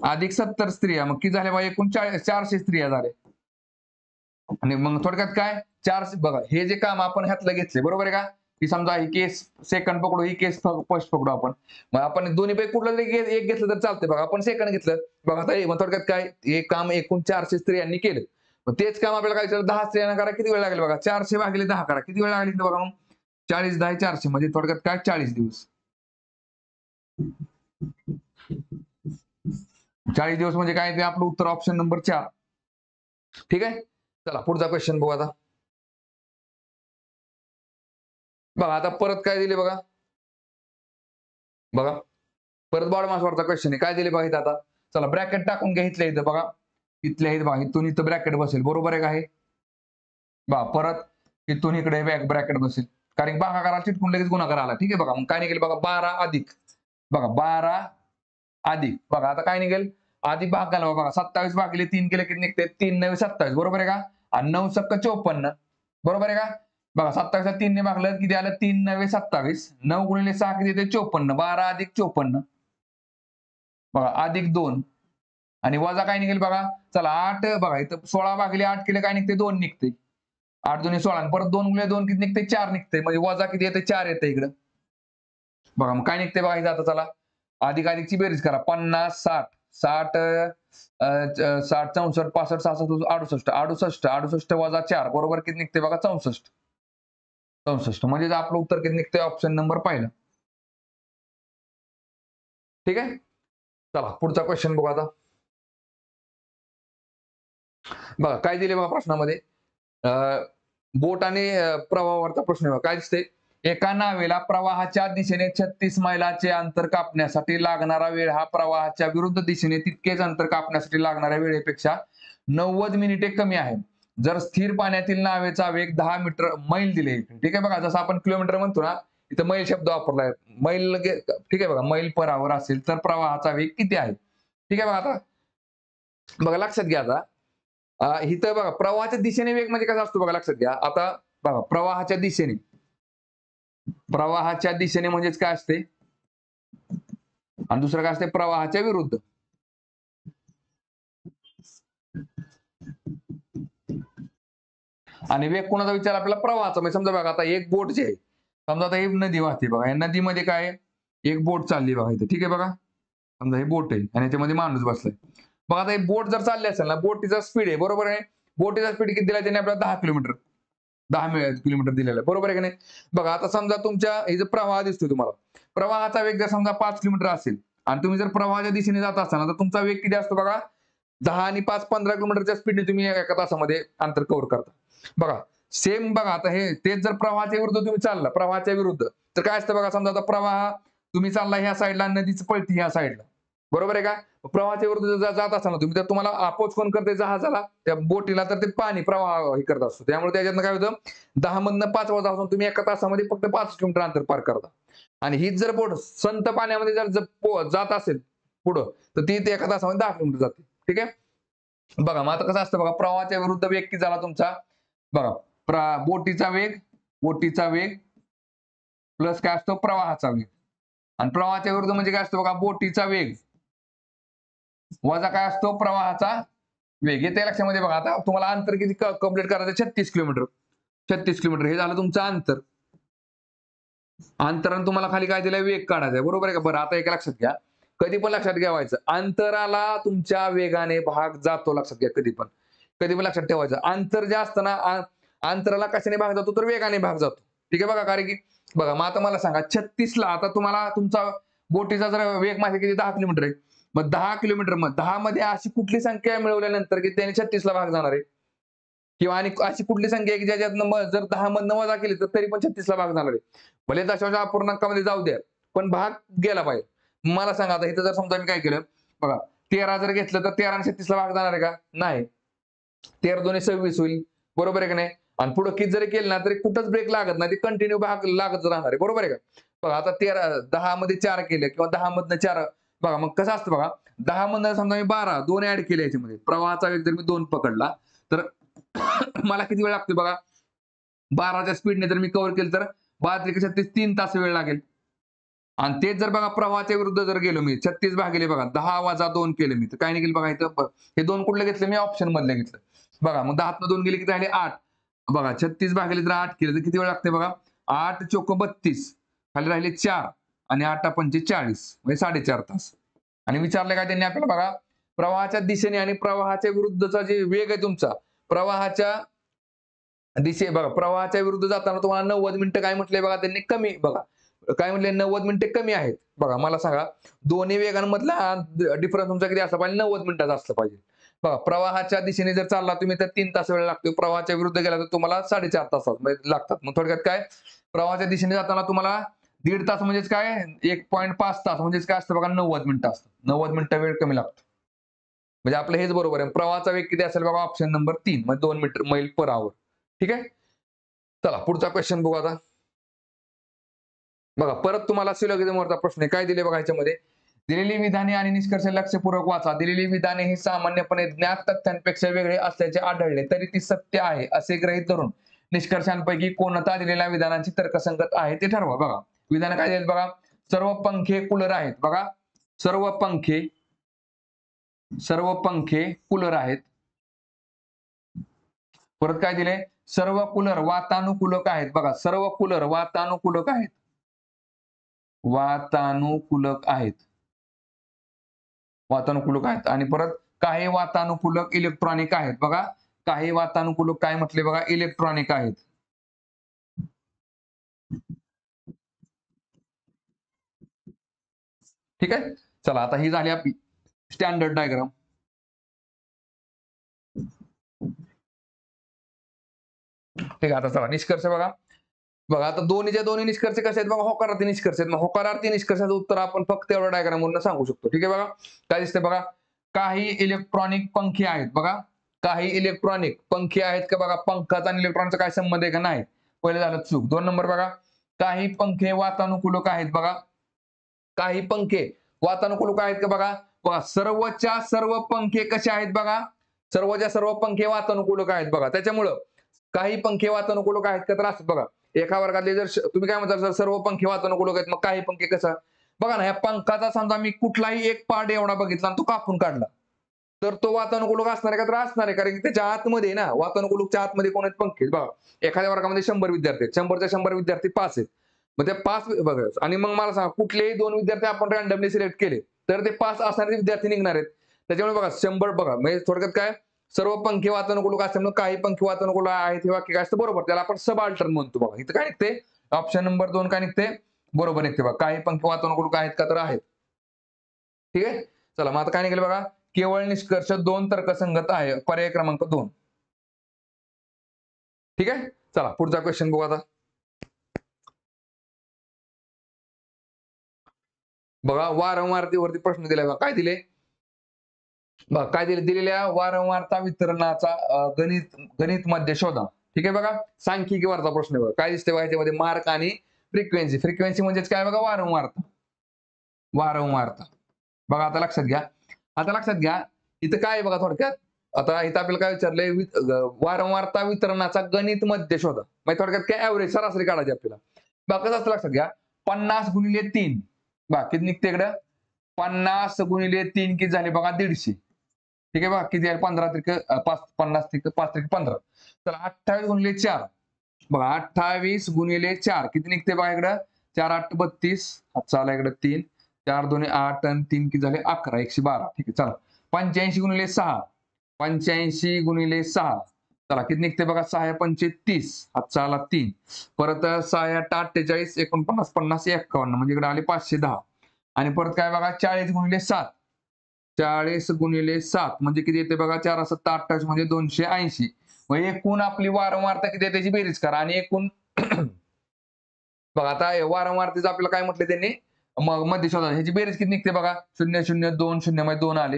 अधिक 70 स्त्रिया, मग किती झाले बघा, एकूण 400 स्त्रिया झाले. आणि मग थोडक्यात काय 400 बघा, हे जे काम आपण ह्यातलं घेतले, बरोबर आहे का, की समजा ही केस सेकंड पकडू, ही केस फर्स्ट पकडू आपण. मग आपण दोन्ही पैकी कुठलं तरी एक घेतलं तर चालतंय बघा. आपण सेकंड घेतलं बघा. आता मग थोडक्यात काय, हे काम एकूण 400 स्त्रियांनी केलं. मग तेच काम आपल्याला काय 10 स्त्रियांना करा, किती वेळ लागेल बघा, 400 भागिले 10 करा, किती वेळ लागेल बघा. मग 40 10 400 म्हणजे थोडक्यात काय 40 दिवस. 40 दिवस म्हणजे काय, ते आपलं उत्तर ऑप्शन नंबर 4. ठीक आहे. चला पुढचा क्वेश्चन बघू. आता बघा, आता परत काय दिले बघा, बघा परत बॉडमासवरचा क्वेश्चन आहे. काय दिले बघा इथं, आता चला ब्रॅकेट टाकून घ्या इथल्या इथं बघा, इथल्या इथं बघा, इथून इथं ब्रॅकेट बसेल, बरोबर आहे का, हे बघा परत इथून इकडे ब्रॅकेट बसेल, कारण भागाकाराला चिटकून लगेच गुणाकार आला. ठीक आहे बघा. मग काय निघेल बघा, 12 अधिक बघा, 12 अधिक बघा, आता काय निघेल, अधिक भागाला बघा, 27 भागिले 3 केले किती निघते, 3 9 27, बरोबर आहे का. आणि 9 सक्क 54, बरोबर आहे का. बघा 27 ला 3 ने भागलं किती आलं, 3 9 27, 9 गुणिले 6 किती येते 54, 12 अधिक 54 बघा, अधिक 2 आणि वजा काय निघेल बघा, चला 8 बघा, इथं 16 भागिले 8 केले काय निघते, 2 निघते, 8 दुणे 16, आणि परत 2 गुणिले 2 किती निघते, 4 निघते, म्हणजे वजा किती येते 4 येते इकडं बघा. मग काय निघते बघा इथं, आता चला अधिक अधिकची बेरीज करा, 50 60 60 60 64 65 66 68 68 वजा 4 बरोबर किती निघते बघा, 64 म्हणजे आपलं उत्तर किती निघते, ऑप्शन नंबर पहिला. ठीक आहे. चला पुढचा क्वेश्चन बघू. आता बघा काय दिले बघा प्रश्नामध्ये, बोट आणि प्रवाहावरचा प्रश्न बघा. काय दिसते, एका नावेला प्रवाहाच्या दिशेने 36 मैलाचे अंतर कापण्यासाठी लागणारा वेळ हा प्रवाहाच्या विरुद्ध दिशेने तितकेच अंतर कापण्यासाठी लागणाऱ्या वेळेपेक्षा 90 मिनिटे कमी आहे, जर स्थिर पाण्यातील नावेचा वेग 10 मैल दिले. ठीक आहे बघा, जसं आपण किलोमीटर म्हणतो ना, इथं मैल शब्द वापरलाय, मैल. ठीक आहे बघा, मैल पर आवर असेल तर प्रवाहाचा वेग किती आहे. ठीक आहे बघा. आता बघा लक्षात घ्या, आता इथं बघा प्रवाहाच्या दिशेने वेग म्हणजे कसा असतो बघा, लक्षात घ्या. आता बघा प्रवाहाच्या दिशेने म्हणजेच काय असते, आणि दुसरं काय असते, प्रवाहाच्या विरुद्ध. आणि वेग कोणाचा विचार आपल्याला, प्रवाहाचा. म्हणजे समजा बघा, आता एक बोट जे आहे, समजा आता ही नदी वाहते बघा, या नदीमध्ये काय एक बोट चालली बघा इथे. ठीक आहे बघा, समजा हे बोट आहे आणि याच्यामध्ये माणूस बसलाय बघा. आता ही बोट जर चालली असेल ना, बोटीचा स्पीड आहे, बरोबर आहे, बोटीचा स्पीड किती दिला त्याने आपल्याला, 10 किलोमीटर 10 किलोमीटर दिलेला आहे, बरोबर आहे की नाही. बघा आता समजा तुमच्या हे जो प्रवाह दिसतोय तुम्हाला, प्रवाहाचा वेग जर समजा 5 किलोमीटर असेल आणि तुम्ही जर प्रवाहाच्या दिशेने जात असाल तर तुमचा वेग किती असतो बघा, 10 आणि 5 15 किलोमीटरच्या स्पीडने तुम्ही एका तासामध्ये अंतर कव्हर करता. बघा सेम बघा, आता हे तेच जर प्रवाहाच्या विरुद्ध तुम्ही चालला, प्रवाहाच्या विरुद्ध, तर काय असतं बघा, समजा आता प्रवाह तुम्ही चालला ह्या साईडला, नदीच पळती ह्या साईडला, बरोबर आहे का? प्रवाहाच्या विरुद्ध जात असाल ना तुम्ही, तर तुम्हाला अपोज कोण करते जहाजाला, त्या बोटीला, तर ते पाणी प्रवाह हे करत असतो. त्यामुळे त्याच्यातनं काय होतं, 10 मधनं 5 वजा असून तुम्ही एका तासामध्ये फक्त 5 किलोमीटर अंतर पार करता. आणि हीच जर बोट संत पाण्यामध्ये जर जात असेल पुढं, तर ती ते एका तासामध्ये 10 किलोमीटर जाते. ठीक आहे? बघा मग आता कसं असतं बघा, प्रवाहाच्या विरुद्ध वेग किती झाला तुमचा? बघा, बोटीचा वेग प्लस काय असतो प्रवाहाचा वेग. आणि प्रवाहाच्या विरुद्ध म्हणजे काय असतं बघा, बोटीचा वेग वजा काय असतो प्रवाहाचा वेग. येते लक्षामध्ये बघा. आता तुम्हाला अंतर किती कंप्लीट करायचं? 36 किलोमीटर. 36 किलोमीटर हे झालं तुमचं अंतर. अंतराने तुम्हाला खाली काय दिलंय? वेग काढायचा आहे. बरोबर आहे का? बरं आता एक लक्षात घ्या. कधी पण लक्षात ठेवायचं. अंतराला तुमच्या वेगाने भाग जातो. लक्षात घ्या कधी पण. कधी पण लक्षात ठेवायचं. अंतर जे असतं ना, अंतराला कशाने भाग जातो? तर वेगाने भाग जातो. ठीक आहे बघा. कारण की बघा मग आता मला सांगा, 36 ला आता तुम्हाला तुमचा बोटीचा जर वेग माझ्या किती 10 किलोमीटर आहे. मग 10 किलोमीटर मग 10 मध्ये अशी कुठली संख्या मिळवल्यानंतर की त्याने 36 ला भाग जाणार आहे? किंवा आणि अशी कुठली संख्या आहे की ज्याच्यातनं जर 10 मधनं वजा केली तर तरी पण 36 ला भाग जाणार आहे. भले दशांश अपूर्णांकामध्ये जाऊ द्या, पण भाग गेला पाहिजे. मला सांगा आता इथं जर समजा मी काय केलं, बघा 13 जर घेतलं तर 13 आणि 36 ला भाग जाणार आहे का? नाही. 13 दोन्ही 26 होईल. बरोबर आहे का नाही? आणि पुढे किती जरी केलं ना तरी कुठंच ब्रेक लागत नाही. ते कंटिन्यू भाग लागत राहणार आहे. बरोबर आहे का? बघा आता 10 मध्ये 4 केले किंवा 10 मधनं 4 बघा मग कसं असतं बघा, 10 मधनं समजा मी 12 2 ॲड केले याच्यामध्ये. प्रवाहाचा वेग जर मी 2 पकडला, तर मला किती वेळ लागतो बघा, 12च्या स्पीडने जर मी कव्हर केलं तर 12 त्रिक 36 3 तास वेळ लागेल. आणि तेच जर बघा प्रवाहाच्या विरुद्ध जर गेलो मी 36 भागिले बघा 10 वजा 2 केले मी, तर काय निघेल बघा इथं हे 2 कुठले घेतले मी? ऑप्शन मधले घेतलं. बघा मग 10 2 गेले किती राहिले? 8. बघा 36 भागिले जर 8 केलं तर किती वेळ लागते बघा? 8 चोक 32 खाली राहिले 4 आणि 8 पंचे 40 म्हणजे 4.5 तास. आणि विचारलं काय त्यांनी आपल्याला बघा, प्रवाहाच्या दिशेने आणि प्रवाहाच्या विरुद्धचा जे वेग आहे तुमचा, प्रवाहाच्या बघा प्रवाहाच्या विरुद्ध जाताना तुम्हाला 90 मिनिटं काय म्हटलंय बघा त्यांनी? कमी बघा. काय म्हटले? 90 मिनिटे कमी आहेत. बघा मला सांगा, दोन्ही वेगांमधला डिफरन्स तुमचा किती असला पाहिजे? 90 मिनिटाचा असला पाहिजे. बघा प्रवाहाच्या दिशेने जर चालला तुम्ही तर 3 तास वेळ लागतो. प्रवाहाच्या विरुद्ध गेला तर तुम्हाला 4.5 तास म्हणजे लागतात. मग थोडक्यात काय? प्रवाहाच्या दिशेने जाताना तुम्हाला 1.5 तास म्हणजेच काय? 1.5 तास म्हणजेच काय असतं बघा? 90 मिनिटं असतं. 90 मिनिटं वेळ कमी लागतो. म्हणजे आपलं हेच बरोबर आहे. प्रवाहाचा वेग किती असेल बघा? ऑप्शन नंबर 3 म्हणजे 2 मीटर मैल पर आवर. ठीक आहे? चला पुढचा क्वेश्चन बघू आता. बघा परत तुम्हाला सिलोगिझमवरचा प्रश्न आहे. काय दिले बघा ह्याच्यामध्ये? दिलेली विधाने आणि निष्कर्ष लक्षपूर्वक वाचा. दिलेली विधाने ही सामान्यपणे ज्ञात तथ्यांपेक्षा वेगळे असल्याचे आढळले तरी ती सत्य आहे असे गृहीत धरून निष्कर्षांपैकी कोणता दिलेल्या विधानांची तर्कसंगत आहे ते ठरवा. बघा विधान काय दिलेत बघा? सर्व पंखे कूलर आहेत. बघा सर्व पंखे कूलर आहेत. परत काय दिले? सर्व कूलर वातानुकूलक आहेत. बघा सर्व कूलर वातानुकूलक आहेत. वातानुकूलक आहेत. वातानुकूलक आहेत आणि परत काही वातानुकूलक इलेक्ट्रॉनिक आहेत. बघा काही वातानुकूलक काय म्हटले बघा? इलेक्ट्रॉनिक आहेत. ठीक आहे? चला आता ही झाली आपली स्टँडर्ड डायग्राम. ठीक आहे आता चला निष्कर्ष बघा. बघा आता दोन्हीच्या दोन्ही निष्कर्ष कसे आहेत बघा? होकारार्थी निष्कर्ष आहेत. मग होकारार्थी निष्कर्षाचं उत्तर आपण फक्त एवढ्या डायग्राम वरून सांगू शकतो. ठीक आहे बघा. काय दिसतंय बघा? काही इलेक्ट्रॉनिक पंखे आहेत. बघा काही इलेक्ट्रॉनिक पंखे आहेत का बघा? पंखाचा आणि इलेक्ट्रॉनचा काय संबंध आहे का? नाही. पहिलं झालं चूक. 2 नंबर बघा. काही पंखे वातानुकूलक आहेत. बघा काही पंखे वातानुकूलक आहेत का बघा? बघा सर्वच्या सर्व पंखे कसे आहेत बघा? सर्वच्या सर्व पंखे वातानुकूलक आहेत बघा. त्याच्यामुळं काही पंखे वातानुकूलक आहेत का? तर असं बघा. एका वर्गातले जर तुम्ही काय म्हणता सर्व पंखे वातानुकूलक आहेत, मग काही पंखे कसं? बघा ना, ह्या पंखाचा समजा मी कुठलाही एक पार्ट एवढा बघितला आणि तो कापून काढला. तर तो वातानुकूलक असणार आहे का? तर असणार आहे. कारण की त्याच्या आतमध्ये ना वातानुकूलकच्या आतमध्ये कोण आहेत? पंखे आहेत. बघा एखाद्या वर्गामध्ये 100 विद्यार्थी आहेत. 100च्या 100 विद्यार्थी 5 आहेत. मग त्या 5 बघा आणि मग मला सांगा कुठलेही 2 विद्यार्थी आपण रँडमली सिलेक्ट केले, तर ते 5 असणारे विद्यार्थी निघणार आहेत. त्याच्यामुळे बघा 100 बघा म्हणजे थोडक्यात काय? सर्व पंखे वातानुकूलक असल्यामुळे काही पंखे वातानुकूलक आहेत हे वाक्य काय असतं? बरोबर. त्याला आपण सबाल्टर्न म्हणतो बघा. इथं काय निघते? ऑप्शन नंबर 2 काय निघते? बरोबर निघते बघा. काही पंखे वातानुकूलक आहेत का? तर आहेत. ठीक आहे? चला मग आता काय निघेल बघा? केवळ निष्कर्ष 2 तर्कसंगत आहे. पर्याय क्रमांक 2. ठीक आहे? चला पुढचा क्वेश्चन बघू आता. बघा वारंवारतेवरती प्रश्न दिलाय बघा. काय दिले? बघा काय दिले? दिलेल्या वारंवारता वितरणाचा गणित गणित मध्ये शोधा. ठीक आहे बघा. सांख्यिकी वरचा प्रश्न आहे बघा. काय दिसतंय बघा याच्यामध्ये? मार्क आणि फ्रिक्वेन्सी. फ्रिक्वेन्सी म्हणजेच काय बघा? वारंवारता. वारंवारता. बघा आता लक्षात घ्या. आता लक्षात घ्या. इथं काय आहे बघा थोडक्यात. आता इथं आपल्याला काय विचारलंय? वारंवारता वितरणाचा गणित मध्ये शोधा. म्हणजे थोडक्यात काय एव्हरेज सरासरी काढायची आपल्याला. बघा कसं असतं लक्षात घ्या. 50 गुणिले 3. बघा किती निघते इकडं? 50 गुणिले 3 किती झाले बघा? 150. ठीक आहे बघा किती आहे? 15 त्रिक 5 50 त्रिक 5 त्रिक 15. तर 28 गुणिले 4. बघा 28 गुणिले 4 किती निघते बघा इकडं? 4 8 32. हातचा आला इकडं 3. 4 2 8 आणि 3 किती झाले? 11. 112. ठीक आहे चला. 85 गुणिले 6. 85 गुणिले 6. चला किती निघते बघा? 6 5 30. हातचा आला 3. परत 6 8 48 49 50 51 म्हणजे इकडे आले 510. आणि परत काय बघा? 40 गुणिले 7. 40 गुणिले 7 म्हणजे किती येते बघा? 4 7 28 म्हणजे 280. मग एकूण आपली वारंवारता किती आहे त्याची बेरीज करा आणि एकूण बघा आता वारंवारतेचं आपल्याला काय म्हटलं त्यांनी? मग मध्ये शोधा. ह्याची बेरीज किती निघते बघा? 0 0 2 0 मध्ये 2 आले.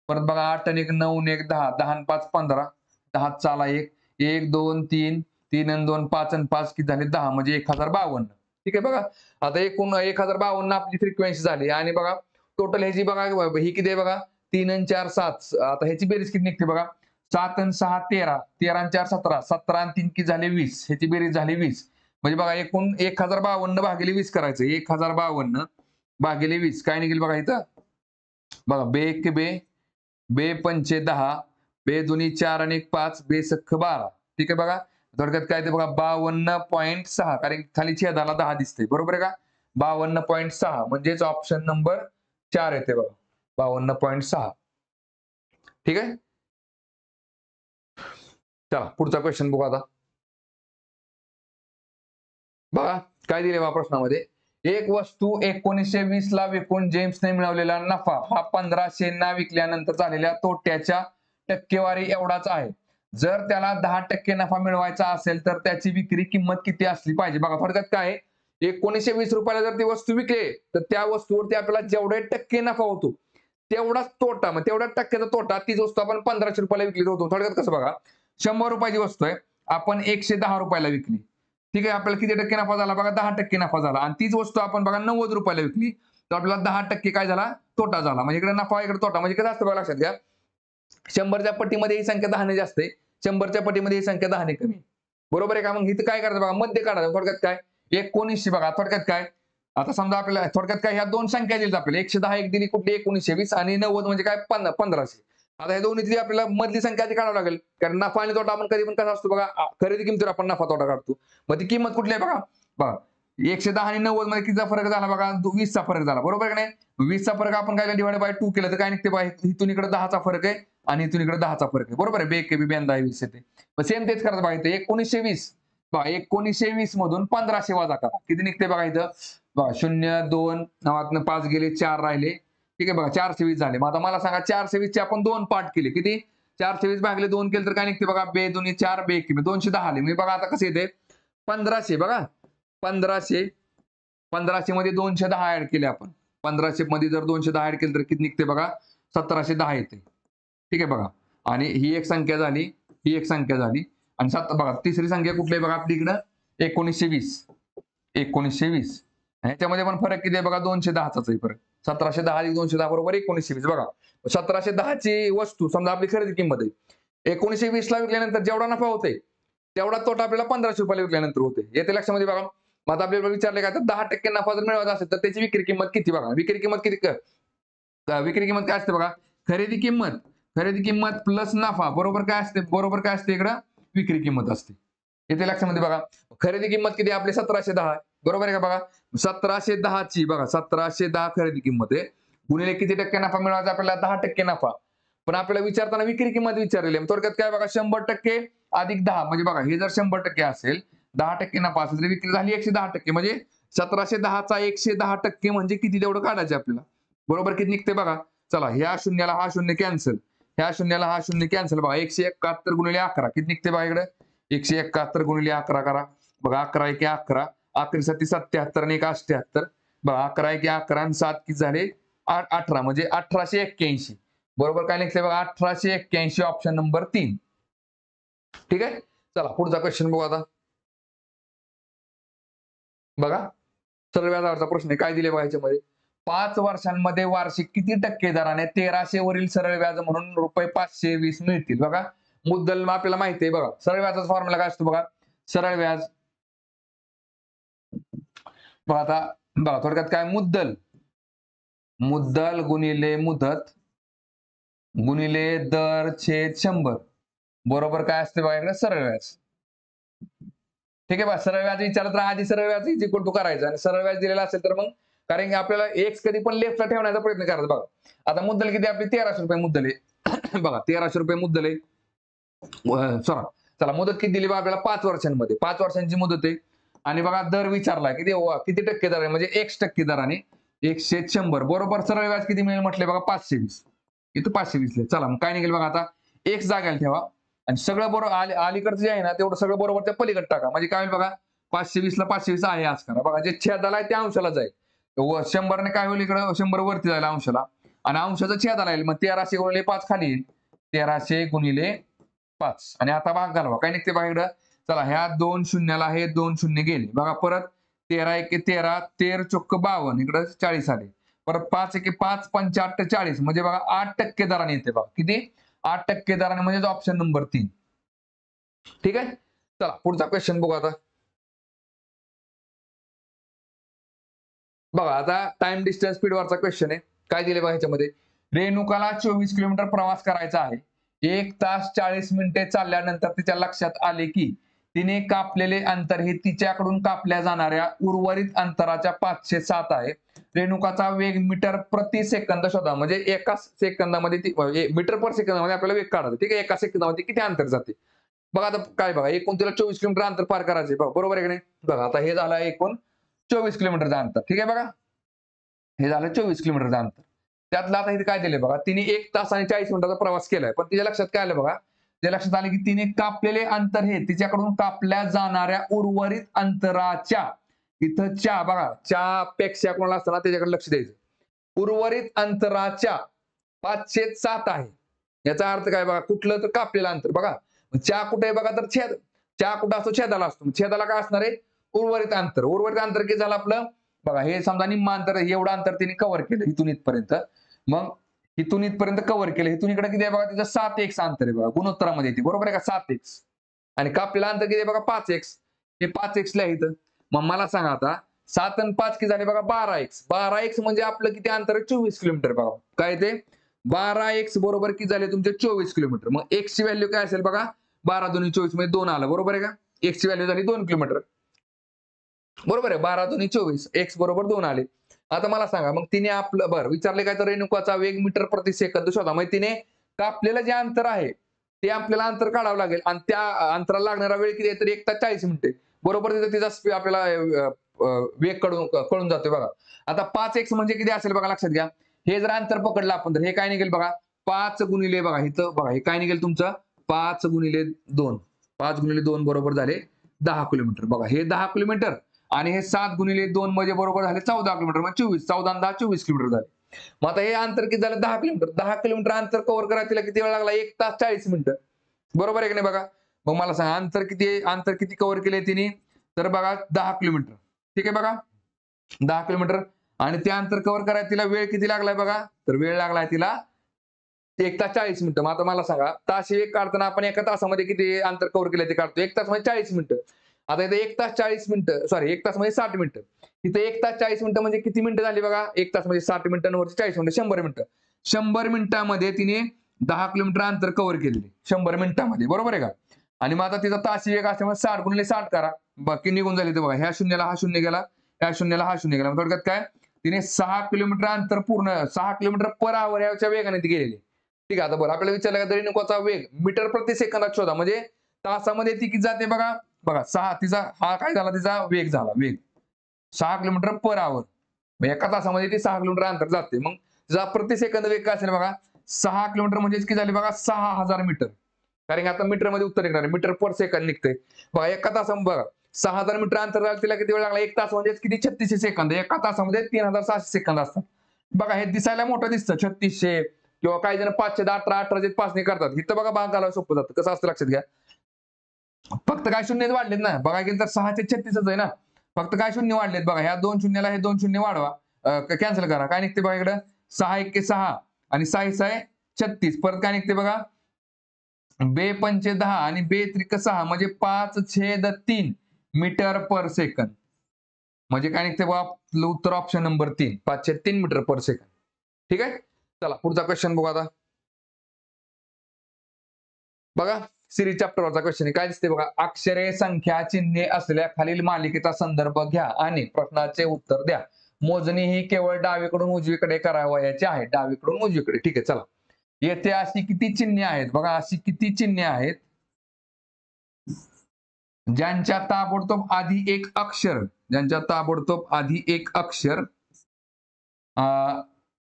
परत बघा 8 आणि 1 9 आणि 1 10. 10 आणि 5 15. 10 चाला 1. 1 2 3. 3 आणि 2 5 आणि 5 किती झाले? 10 म्हणजे 1052. ठीक आहे बघा. आता एकूण 1052 आपली फ्रिक्वेन्सी झाली आणि बघा टोटल ह्याची बघा ही किती आहे बघा? 3 आणि 4 7. आता ह्याची बेरीज किती निघते बघा? 7 आणि 6 13. 13 आणि 4 17. 17 आणि 3 किती झाले? 20. ह्याची बेरीज झाली 20. म्हणजे बघा एकूण 1052 भागिले 20 करायचं. 1052 भागिले 20 काय निघेल बघा इथं? बघा बे एक बे, बे पंचे 10, बे दोन्ही 4 आणि 1 5, बे सख्ख 12. ठीक आहे बघा. थोडक्यात काय ते बघा 52.6 कारण खाली छेदाला 10 दिसते. बरोबर आहे का? 52.6 म्हणजेच ऑप्शन नंबर 4 येते बघा. 52.6. ठीक आहे. चला पुढचा क्वेश्चन बघू आता. बघा काय दिले बा प्रश्नामध्ये? एक वस्तू 1920 ला विकून जेम्सने मिळवलेला नफा हा 1500 ना विकल्यानंतर झालेल्या तोट्याच्या टक्केवारी एवढाच आहे. जर त्याला 10% नफा मिळवायचा असेल तर त्याची विक्री किंमत किती असली पाहिजे? बघा थोडक्यात काय? 1920 रुपयाला जर ती वस्तू विकली तर त्या वस्तूवरती आपल्याला जेवढे टक्के नफा होतो तेवढाच तोटा, मग तेवढ्या टक्क्याचा तोटा तीच वस्तू आपण 1500 रुपयाला विकली होतो. थोडक्यात कसं बघा? 100 रुपयाची वस्तू आहे, आपण 110 रुपयाला विकली. ठीक आहे. आपल्याला किती टक्के नफा झाला बघा? 10% नफा झाला. आणि तीच वस्तू आपण बघा 90 रुपयाला विकली तर आपल्याला 10% काय झाला? तोटा झाला. म्हणजे इकडे नफा इकडे तोटा. म्हणजे कसं असतं बघा लक्षात घ्या. 100च्या पटीमध्ये ही संख्या 10 ने जास्त आहे. 100च्या पटीमध्ये ही संख्या 10 ने कमी. बरोबर आहे का? मग इथं काय करायचं बघा? मध्य काढायचं. थोडक्यात काय? 1900 बघा थोडक्यात काय? आता समजा आपल्याला थोडक्यात काय ह्या दोन संख्या दिलीत आपल्याला 110 एक दिली कुठली? 1920 आणि 90 म्हणजे काय? 1500. आता हे दोन्हीतली आपल्याला मधली संख्या आधी काढावी लागेल. कारण नफा आणि तोटा आपण कधी पण कसा असतो बघा? खरेदी किमतीवर आपण नफा तोटा काढतो. मग ती किंमत कुठली आहे बघा? बघा 110 आणि 90 मध्ये कितीचा फरक झाला बघा? 20 चा फरक झाला. बरोबर आहे का नाही? 20 चा फरक आपण काय डिवाइड बाय 2 केलं तर काय निघते बघा? इथून इकडे 10 चा फरक आहे आणि इथून इकडे 10 चा फरक आहे. बरोबर आहे? बेके बी बेंदा 20 येते. मग सेम तेच करायचं बघा इथे 1920 बघा 1920 मधून 1500 वजा करा. किती निघते बघा इथं? बघा 0 2 9 5 गेले 4 राहिले. ठीक आहे बघा 420 झाले. मग आता मला सांगा 420 चे आपण 2 पार्ट केले. किती? 420 भागले 2 केले तर काय निघते बघा? बे दोन्ही 4 बे 1 210 आले. म्हणजे बघा आता कसं येते? 1500 बघा 1500 मध्ये 210 ऍड केले आपण. 1500 मध्ये जर 210 ऍड केले तर किती निघते बघा? 1710 येते. ठीक आहे बघा. आणि ही एक संख्या झाली, ही एक संख्या झाली आणि बघा तिसरी संख्या कुठली आहे बघा आपली इकडं? 1920. 1920. ह्याच्यामध्ये पण फरक किती आहे बघा? 210चाच आहे फरक. 1710 अधिक 210 बरोबर 1920. बघा 1710 ची वस्तू समजा आपली खरेदी किंमत आहे. 1920 ला विकल्यानंतर जेवढा नफा होते तेवढा तोटा आपल्याला 1500 रुपयाला विकल्यानंतर होते. येते लक्षामध्ये बघा. मग आता आपल्याला विचारले का तर 10% नफा जर मिळवायचा असेल तर त्याची विक्री किंमत किती बघा? विक्री किंमत किती? विक्री किंमत काय असते बघा? खरेदी किंमत प्लस नफा बरोबर काय असते? बरोबर काय असते इकडं? विक्री किंमत असते. येते लक्षामध्ये बघा. खरेदी किंमत किती आपली? 1710. बरोबर आहे का बघा? 1710 ची बघा 1710 खरेदी किंमत आहे. गुणिले किती टक्के नफा मिळवायचा आपल्याला? 10% नफा. पण आपल्याला विचारताना विक्री किंमत विचारलेली आहे. थोडक्यात काय बघा? 100% अधिक 10 म्हणजे बघा हे जर 100% असेल 10% नफा असेल तर विक्री झाली 110%. म्हणजे 1710 चा 110% म्हणजे किती तेवढं काढायचं आपल्याला. बरोबर किती निघते बघा? चला ह्या शून्याला हा शून्य कॅन्सल. ह्या शून्याला हा शून्य कॅन्सल बघा. 171 गुणिले 11 किती निघते बघा इकडे? 171 गुणिले 11 करा. बघा 11 1 11. 11 7 77 आणि 1 78. बघा 11 की 11 आणि 7 किती झाले 18 म्हणजे 1881. बरोबर काय लिहिलंय बघा 1881 ऑप्शन नंबर 3. ठीक आहे. चला पुढचा क्वेश्चन बघू आता. बघा सरळ व्याजावरचा प्रश्न आहे. काय दिले बघा याच्यामध्ये 5 वर्षांमध्ये वार्षिक किती टक्के दराने 1300 वरील सरळ व्याज म्हणून रुपये 520 मिळतील. बघा मुद्दल आपल्याला माहिती आहे. बघा सरळ व्याजाचा फॉर्म्युला काय असतो बघा. सरळ व्याज बघा आता बघा थोडक्यात काय मुद्दल मुद्दल गुणिले मुदत गुणिले दर छेद 100 बरोबर काय असते बघा इकडे सरळ व्याज. ठीक आहे बा सरळ व्याज विचारलं तर आधी सरळ व्याज इज इक्वल टू करायचं आणि सरळ व्याज दिलेला असेल तर मग कारण की आपल्याला एक्स कधी पण लेफ्टला ठेवण्याचा प्रयत्न करायचा. बघा आता मुद्दल किती आपली 1300 रुपये मुद्दल आहे. बघा 1300 रुपये मुद्दल आहे. चला मुदत किती दिली बघा आपल्याला 5 वर्षांमध्ये 5 वर्षांची मुदत आहे आणि बघा दर विचारला किती टक्के दर आहे म्हणजे x टक्के दराने 100 बरोबर सरळ व्याज किती मिळेल म्हटले बघा 520. इथं 520 लिहिले. चला मग काय निघेल बघा आता x जाग्याला ठेवा आणि सगळं बरोबर अलीकडचं जे आहे ना तेवढं सगळं बरोबर त्या पलीकडे टाका म्हणजे काय होईल बघा 520 ला 520 आहे आज करा बघा जे छेदाला आहे त्या अंशाला जाईल 100 ने काय होईल इकडं 100 वरती जाईल अंशाला आणि अंशाचं छेदाला येईल मग 1300 गुणिले 5 खाली येईल 1300 गुणिले 5 आणि आता भाग घालवा काय निघते बघा इकडं. चला ह्या 2 शून्याला हे 2 शून्य गेले बघा परत 13 एके 13 13 चोक्क 52 इकडं 40 आले परत 5 एके 5 पंचाहत्तर 40 म्हणजे बघा 8% दराने येते बघा किती 8% दराने म्हणजे ऑप्शन नंबर 3. ठीक आहे. चला पुढचा क्वेश्चन बघू आता. बघा आता टाइम डिस्टन्स स्पीड वरचा क्वेश्चन आहे. काय दिले बघा ह्याच्यामध्ये रेणुकाला 24 किलोमीटर प्रवास करायचा आहे. 1 तास 40 मिनिटे चालल्यानंतर तिच्या लक्षात आले की तिने कापलेले अंतर हे तिच्याकडून कापल्या जाणाऱ्या उर्वरित अंतराच्या 507 आहे. रेणुकाचा वेग मीटर प्रति सेकंद शोधा म्हणजे एका सेकंदामध्ये मीटर पर सेकंदामध्ये आपल्याला वेग काढायचा. ठीक आहे एका सेकंदामध्ये किती अंतर जाते बघा आता काय बघा एकूण तिला 24 किलोमीटर अंतर पार करायचे बघा बरोबर आहे की नाही. बघा आता हे झालं एकूण 24 किलोमीटरचं अंतर. ठीक आहे बघा हे झालं 24 किलोमीटरचं अंतर. त्यातलं आता इथे काय दिले बघा तिने 1 तास आणि 40 मिनिटाचा प्रवास केलाय पण तिच्या लक्षात काय आलं बघा तिच्या लक्षात आलं की तिने कापलेले अंतर हे तिच्याकडून कापल्या जाणाऱ्या उर्वरित अंतराच्या इथं च्या बघा च्या पेक्षा कोणाला असताना त्याच्याकडे लक्ष द्यायचं. उर्वरित अंतराच्या 507 आहे. याचा अर्थ काय बघा कुठलं तर कापलेलं अंतर बघा च्या कुठे आहे बघा तर छेद च्या कुठं असतो छेदाला असतो छेदाला काय असणार आहे उर्वरित अंतर किती झालं आपलं बघा हे समजा निम्म अंतर एवढं अंतर तिने कव्हर केलं इथून इथपर्यंत मग इथून इथपर्यंत कव्हर केलं इथून इकडे किती आहे बघा तिचं 7x अंतर आहे बघा गुणोत्तरामध्ये येते बरोबर आहे का 7x आणि कापलेलं अंतर किती आहे बघा 5x हे 5x ला इथं. मग मला सांगा आता 7 आणि 5 किती झाले बघा 12x म्हणजे आपलं किती अंतर आहे 24 किलोमीटर बघा काय ते 12x बरोबर किती झाले तुमचे 24 किलोमीटर. मग x ची व्हॅल्यू काय असेल बघा 12 2 24 मध्ये 2 आलं बरोबर आहे का x ची व्हॅल्यू झाली 2 किलोमीटर बरोबर आहे 12 2 24 x बरोबर 2 आले. आता मला सांगा मग तिने आपलं बरं विचारले काय तर रेणुकाचा वेग मीटर प्रति सेकंद शोधा मग तिने कापलेलं जे अंतर आहे ते आपल्याला अंतर काढावं लागेल आणि त्या अंतराला लागणारा वेळ किती आहे तर 1 तास 40 मिनिटे बरोबर तिथं तिचा आपल्याला वेग कळून जातोय बघा. आता 5x म्हणजे किती असेल बघा लक्षात घ्या हे जर अंतर पकडलं आपण तर हे काय निघेल बघा 5 गुणिले बघा इथं बघा हे काय निघेल तुमचं 5 गुणिले 2 बरोबर झाले 10 किलोमीटर बघा हे 10 किलोमीटर आणि हे 7 गुणिले 2 म्हणजे बरोबर झाले 14 किलोमीटर म्हणजे 14 आणि 10 24 किलोमीटर झाले. मग आता हे अंतर किती झालं 10 किलोमीटर अंतर कव्हर करायला तिला किती वेळ लागला 1 तास 40 मिनिटं बरोबर आहे की नाही बघा. मग मला सांगा अंतर किती कव्हर केले तिने तर बघा 10 किलोमीटर. ठीक आहे बघा 10 किलोमीटर आणि ते अंतर कव्हर करायला तिला वेळ किती लागलाय बघा तर वेळ लागलाय तिला 1 तास 40 मिनिटं. मग आता मला सांगा तास एक काढताना आपण एका तासामध्ये किती अंतर कव्हर केलं ते काढतो 1 तास म्हणजे 40 मिनिटं. आता इथे 1 तास 40 मिनिटं सॉरी 1 तास म्हणजे 60 मिनिटं इथे 1 तास 40 मिनिटं म्हणजे किती मिनिटं झाली बघा 1 तास म्हणजे 60 मिनिटांवरती 40 मिनिटं 100 मिनिटं 100 मिनिटांमध्ये तिने 10 किलोमीटर अंतर कव्हर केलेले 100 मिनिटांमध्ये बरोबर आहे का. आणि मग आता तिचा ताशी वेग असल्यामुळे 60 गुणिले 60 करा बाकी निघून झाली तर बघा ह्या शून्याला हा शून्य गेला ह्या शून्याला हा शून्य गेला थोडक्यात काय तिने 6 किलोमीटर अंतर पूर्ण 6 किलोमीटर पर आवर याच्या वेगाने ती गेलेली. ठीक आहे आता बरं आपल्याला विचारलं का रेणुकाचा वेग मीटर प्रति सेकंदात शोधा म्हणजे तासामध्ये ती किती जाते बघा 6 तिचा हा काय झाला तिचा वेग झाला वेग 6 किलोमीटर पर आवर एका तासामध्ये ती 6 किलोमीटर अंतर जाते. मग तिचा प्रति सेकंद वेग काय असेल बघा 6 किलोमीटर म्हणजे किती झाले बघा 6000 मीटर कारण आता मीटर मध्ये उत्तर निघणार मीटर पर सेकंद निघते बघा एका तासामध्ये बघा 6000 मीटर अंतर झालं तिला किती वेळ लागला? 1 तास म्हणजे किती? 3600 सेकंद. एका तासामध्ये 3600 सेकंद असतात. बघा हे दिसायला मोठं दिसतं 3600 किंवा काही जण 500 18 18 5 करतात. इथं बघा भाग घालायला सोपं जातं. कसं असतं लक्षात घ्या. फक्त काय शून्य वाढलेत ना, बघा गेलं तर 6 चे 36च आहे ना. फक्त काय शून्य वाढलेत बघा, ह्या 2 शून्याला हे 2 शून्य वाढवा, कॅन्सल करा. काय निघते बघा इकडं? 6 1 6 आणि 6 6 36. परत काय निघते बघा? बे पंचे 10 आणि बे त्रिक 6 म्हणजे 5/3 मीटर पर सेकंद. म्हणजे काय निघते बघा? आपलं उत्तर option number 3, 5/3 metre per second. ठीक आहे. चला पुढचा क्वेश्चन बघू आता. बघा सिरीज चॅप्टरवरचा क्वेश्चन आहे. काय दिसते बघा? अक्षरे, संख्या, चिन्हे असलेल्या खालील मालिकेचा संदर्भ घ्या आणि प्रश्नाचे उत्तर द्या. मोजणी ही केवळ डावीकडून उजवीकडे करावयाची आहे. डावीकडून उजवीकडे. ठीक आहे चला. येथे अशी किती चिन्हे आहेत? बघा अशी किती चिन्हे आहेत ज्यांच्या ताबडतोब आधी एक अक्षर, ज्यांच्या ताबडतोब आधी एक अक्षर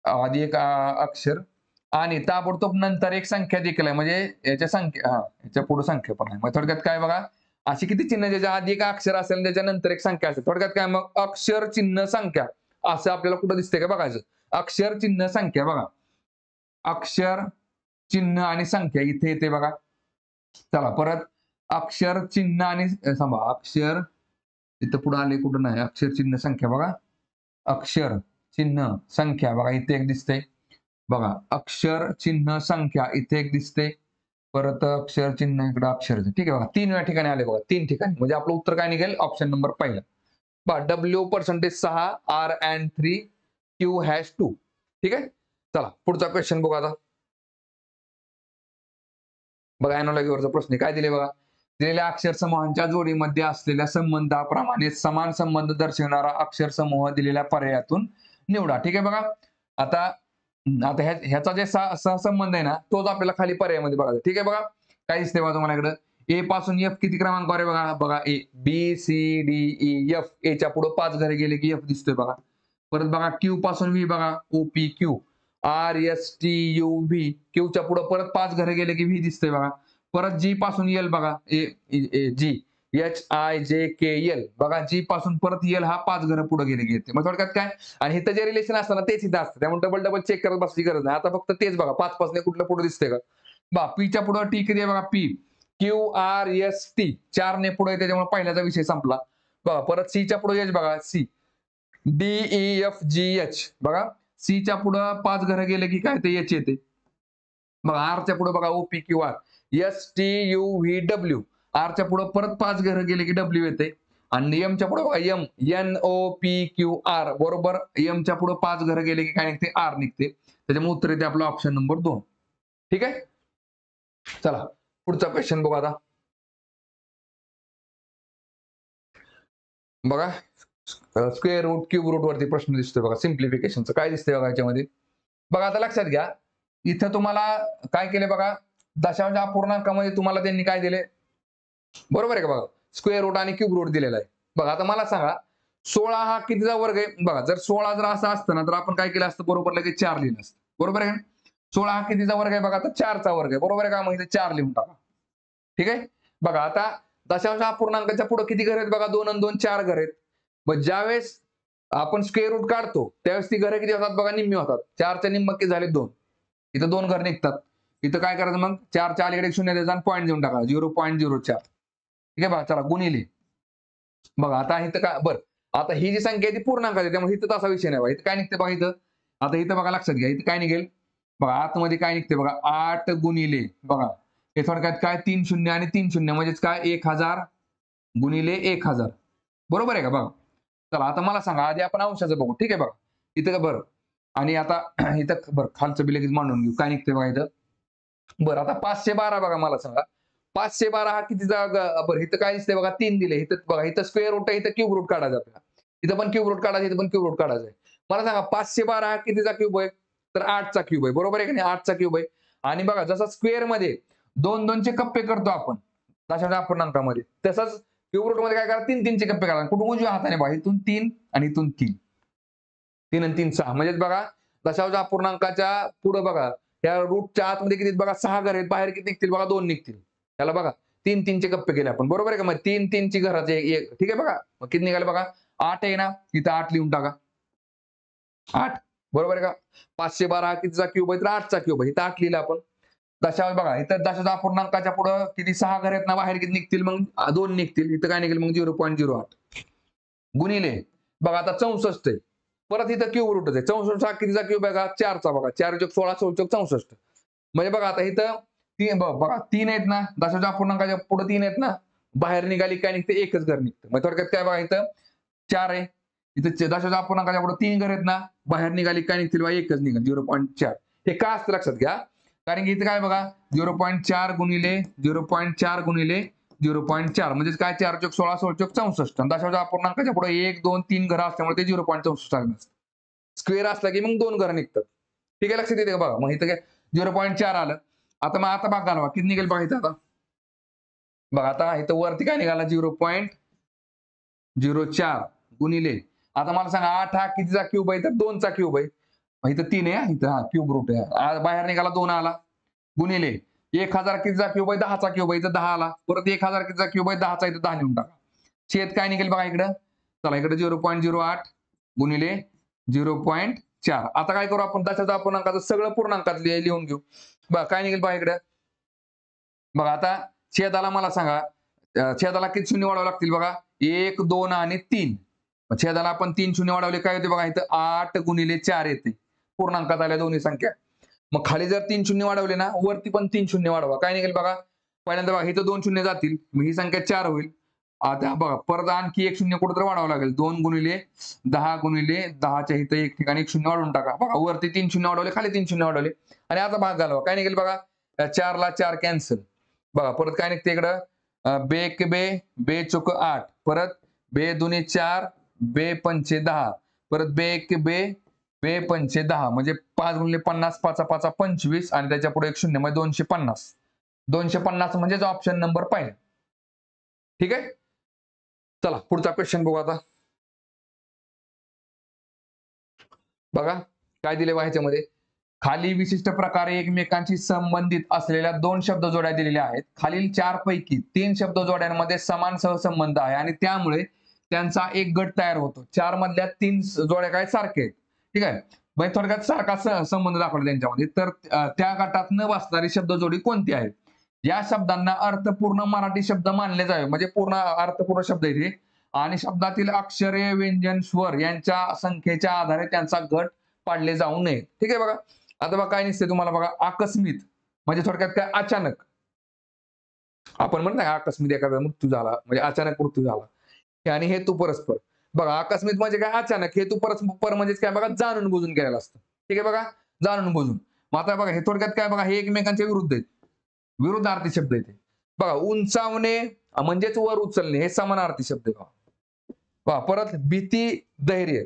आधी एक अक्षर आणि ताबडतोब नंतर एक संख्या देखील आहे. म्हणजे याच्या संख्या याच्या पुढे संख्या पण आहे. मग थोडक्यात काय बघा? अशी किती चिन्ह ज्याच्या आधी एक अक्षर असेल त्याच्यानंतर एक संख्या असेल. थोडक्यात काय मग? अक्षर चिन्ह संख्या असं आपल्याला कुठं दिसतंय का बघायचं. अक्षर चिन्ह संख्या बघा. अक्षर चिन्ह आणि संख्या इथे येते बघा. चला परत अक्षर चिन्ह आणि थांबा, अक्षर इथं पुढे आले कुठं नाही. अक्षर चिन्ह संख्या बघा. अक्षर चिन्ह संख्या बघा इथे एक दिसते. बघा अक्षर चिन्ह संख्या इथे एक दिसते. परत अक्षर चिन्ह इकडे अक्षर. ठीक आहे बघा 3 वेळा ठिकाणी आले बघा. 3 ठिकाणी म्हणजे आपलं उत्तर काय निघेल? ऑप्शन नंबर पहिला. बघा W% 6 R and 3 Q#2. ठीक आहे. चला पुढचा क्वेश्चन बघू आता. बघा एनॉलॉजीवरचा प्रश्न काय दिले बघा? दिलेल्या अक्षर समूहांच्या जोडीमध्ये असलेल्या संबंधाप्रमाणे समान संबंध दर्शवणारा अक्षर समूह दिलेल्या पर्यायातून निवडा. ठीक आहे बघा. आता आता ह्याचा जे सहसंबंध आहे ना तोच आपल्याला खाली पर्यायामध्ये बघायचा. ठीक आहे बघा. काय दिसते बघा तुम्हाला इकडे? ए पासून एफ किती क्रमांकावर आहे बघा? बघा A B C D E F. एच्या पुढे 5 घरे गेले की एफ दिसतोय बघा. परत बघा क्यू पासून व्ही बघा O P Q. R S T U V. क्यूच्या पुढे परत 5 घरे गेले की व्ही दिसतोय बघा. परत जी पासून एल बघा जी H I J K L बघा. जी पासून परत एल हा 5 घरं पुढे गेले की येते. मग थोडक्यात काय? आणि इथं जे रिलेशन असतं ना तेच इथं असतं. त्यामुळे डबल डबल चेक करत बसण्याची गरज नाही. आता फक्त तेच बघा 5 पासून कुठलं पुढे दिसतंय का? बघा पीच्या पुढे टी किती आहे बघा? P Q R S T 4 ने पुढे त्याच्यामुळे पहिल्याचा विषय संपला. बघा परत सीच्या पुढे एच बघा C D E F G H बघा. सीच्या पुढे 5 घरं गेले की काय ते एच येते. बघा आरच्या पुढे बघा O P Q R S T U V W. आरच्या पुढे परत 5 घरं गेले की डब्ल्यू येते. आणि एमच्या पुढे बघा M N O P Q R बरोबर. एमच्या पुढे 5 घरं गेले की काय निघते? आर निघते. त्याच्यामुळे उत्तर येते आपलं ऑप्शन नंबर 2. ठीक आहे. चला पुढचा क्वेश्चन बघू आता. बघा स्क्वेअर रूट क्यूब रूट वरती प्रश्न दिसतोय बघा. सिम्प्लिफिकेशनचं काय दिसतंय बघा याच्यामध्ये? बघा आता लक्षात घ्या. इथं तुम्हाला काय केले बघा? दशांश अपूर्णांकामध्ये तुम्हाला त्यांनी काय दिले? बरोबर आहे का बघा? स्क्वेअर रूट आणि क्यूब रूट दिलेला आहे. बघा आता मला सांगा 16 हा कितीचा वर्ग आहे? बघा जर 16 जर असं असतं ना तर आपण काय केलं असतं? बरोबर लगेच 4 लिहिलं असतं. बरोबर आहे. 16 हा कितीचा वर्ग आहे? बघा तर 4चा वर्ग आहे. बरोबर आहे का? मग इथे 4 लिहून टाका. ठीक आहे. बघा आता दशांश अपूर्णांकाच्या पुढे किती घर आहेत बघा? 2 आणि 2 4 घर आहेत. मग ज्यावेळेस आपण स्क्वेअर रूट काढतो त्यावेळेस ती घरं किती होतात बघा? निम्मी होतात. 4च्या निम्म किती झाले? 2. इथं 2 घर निघतात. इथं काय करायचं मग? 4च्या अलीकडे 0 द्यायचा आणि पॉईंट देऊन टाका 0.04. ठीक आहे बघा. चला गुणिले. बघा आता इथं काय बरं आता ही जी संख्या आहे ती पूर्णांक आहे त्यामुळे इथं तसा विषय नाही बघा. इथं काय निघते बघा? इथं आता इथं बघा लक्षात घ्या. इथं काय निघेल बघा? आतमध्ये काय निघते बघा? 8 गुणिले बघा हे थोडक्यात काय 3 शून्य आणि 3 शून्य म्हणजेच काय 1000 गुणिले 1000. बरोबर आहे का बघा? चला आता मला सांगा आधी आपण अंशाचं बघू. ठीक आहे बघा. इथं बरं आणि आता इथं बरं खालचं बी लगेच मांडून घेऊ. काय निघते बघा इथं? बरं आता 512 बघा मला सांगा 512 हा कितीचा? बरं इथं काय दिसतंय बघा? 3 दिले. इथं बघा इथं स्क्वेअर रूट आहे. इथं क्यूब रूट काढायचा आपल्याला. इथं पण क्यूब रूट काढायचं. इथं पण क्यूब रूट काढायचं. मला सांगा 512 हा कितीचा क्यूब आहे? तर 8चा क्यूब आहे. बरोबर आहे की नाही? 8चा क्यूब आहे. आणि बघा जसा स्क्वेअर मध्ये 2 चे कप्पे करतो आपण दशांश अपूर्णांकामध्ये तसंच क्यूब रूट मध्ये काय करा? 3 चे कप्पे करा. कुठून? उजव्या हाताने बघा. इथून 3 आणि इथून 3. 3 आणि 3 6 म्हणजेच बघा दशांश अपूर्णांकाच्या पुढे बघा या रूटच्या आतमध्ये किती बघा? 6 घर आहेत. बाहेर किती निघतील बघा? 2 निघतील. त्याला बघा तीन तीनचे कप्पे केले आपण, बरोबर आहे का? मग तीन तीनची घराचे एक, ठीक आहे बघा. मग किती निघाले बघा? 8 आहे ना, इथं 8 लिहून टाका. 8, बरोबर आहे का? 512 कितीचा क्यूब आहे? तर 8चा क्यूब आहे. इथं 8 लिहिलं आपण. दशांश बघा, इथं दशांश अपूर्णांकाच्या पुढं किती 6 घर आहेत ना, बाहेर किती निघतील? मग 2 निघतील. इथं काय निघेल मग? 0.08 गुणिले बघा आता 64 आहे. परत इथं क्यूब रूटच आहे. 64 हा कितीचा क्यूब आहे का? 4चा बघा. 4 × 16 16 × 64. म्हणजे बघा आता इथं बघा 3 आहेत ना, दशांश अपूर्णांकाच्या पुढे 3 आहेत ना, बाहेर निघाली काय निघते? एकच घर निघतं. मग थोडक्यात काय बघा, इथं 4 आहे. इथं दशांश अपूर्णांकाच्या पुढे 3 घर आहेत ना, बाहेर निघाली काय निघतील? बघा एकच निघेल, 0.4. हे का असतं लक्षात घ्या. कारण की इथं काय बघा, 0.4 गुणिले 0.4 गुणिले 0.4 म्हणजेच काय? 4 × 16 16 × 64. दशांश अपूर्णांकाच्या पुढे 1 2 3 घरं असल्यामुळे ते 0.64 आलं नसतं. स्क्वेअर असला की मग 2 घरं निघतात. ठीक आहे, लक्षात येते का? बघा मग इथं काय 0.4 आलं. आता भाग घालवा, किती निघेल बघा इथं आता. बघा आता इथं वरती काय निघाला? 0.04 गुणिले, आता मला सांगा 8 हा कितीचा क्यूब आहे? तर 2चा क्यूब आहे. मग इथं 3 आहे, इथं हा क्यूब रूट आहे. बाहेर निघाला 2 आला. गुणिले 1000 कितीचा क्यूब आहे? 10चा क्यूब आहे. इथं 10 आला. परत 1000 कितीचा क्यूब आहे? 10चा, इथं 10 लिहून टाका. छेद काय निघेल बघा इकडं. चला इकडे 0.08 गुणिले 0.4. आता काय करू आपण? दशांश अपूर्णांकाचं सगळं पूर्णांकात लिहून घेऊ. बघा काय निघेल बघा इकडे. बघा आता छेदाला मला सांगा, छेदाला किती शून्य वाढवावं लागतील बघा? 1 2 आणि 3. छेदाला आपण 3 शून्य वाढवले काय होते बघा इथं? 8 गुणिले 4 येते. पूर्णांकात आल्या दोन्ही संख्या. मग खाली जर 3 शून्य वाढवले ना, वरती पण 3 शून्य वाढवा. काय निघेल बघा? पहिल्यांदा बघा इथं 2 शून्य जातील, मग ही संख्या 4 होईल. आता बघा परत आणखी 1 शून्य कुठं तर वाढवावं लागेल. 2 गुणिले 10 गुणिले 10च्या इथं एक ठिकाणी 1 शून्य वाढवून टाका. बघा वरती 3 शून्य वाढवले, खाली 3 शून्य वाढवले. आणि आता भाग घालवा. काय निघेल बघा? 4 ला 4 कॅन्सल. बघा परत काय निघते इकडं? बे एक बे, बे चौक 8. परत बे दुनी 4, बे पंचे 10. परत बे एक बे, बे पंचे 10. म्हणजे 5 गुणिले 50, 5 5 25 आणि त्याच्या पुढे 1 शून्य, म्हणजे 250. 250 म्हणजेच ऑप्शन नंबर पहिला. ठीक आहे. चला पुढचा क्वेश्चन बघू आता. बघा काय दिले बघा ह्याच्यामध्ये. खाली विशिष्ट प्रकारे एकमेकांशी संबंधित असलेल्या 2 शब्द जोड्या दिलेल्या आहेत. खालील 4 पैकी 3 शब्द जोड्यांमध्ये समान सहसंबंध आहे आणि त्यामुळे त्यांचा एक गट तयार होतो. 4 मधल्या 3 जोड्या काय सारखे आहेत. ठीक आहे. म्हणजे थोडक्यात सारखा संबंध दाखवला त्यांच्यामध्ये. तर त्या गटात न बसणारी शब्द जोडी कोणती आहे? या शब्दांना अर्थपूर्ण मराठी शब्द मानले जावे, म्हणजे पूर्ण अर्थपूर्ण शब्द आहे आणि शब्दातील अक्षरे व्यंजन स्वर यांच्या संख्येच्या आधारे त्यांचा गट पाडले जाऊ नये. ठीक आहे बघा. आता बघा काय दिसते तुम्हाला बघा. आकस्मित म्हणजे थोडक्यात काय? अचानक. आपण म्हणत नाही आकस्मित एखादा मृत्यू झाला म्हणजे अचानक मृत्यू झाला. आणि हेतू परस्पर. बघा आकस्मित म्हणजे काय? अचानक. हेतू परस्पर म्हणजेच काय बघा? जाणून बुजून केलेलं असतं. ठीक आहे बघा. जाणून बुजून. मग आता बघा हे थोडक्यात काय बघा? हे एकमेकांच्या विरुद्ध आहेत. विरुद्धार्थी शब्द येते. बघा उंचावणे म्हणजेच वर उचलणे हे समानार्थी शब्द आहे. बघा परत भीती, धैर्य.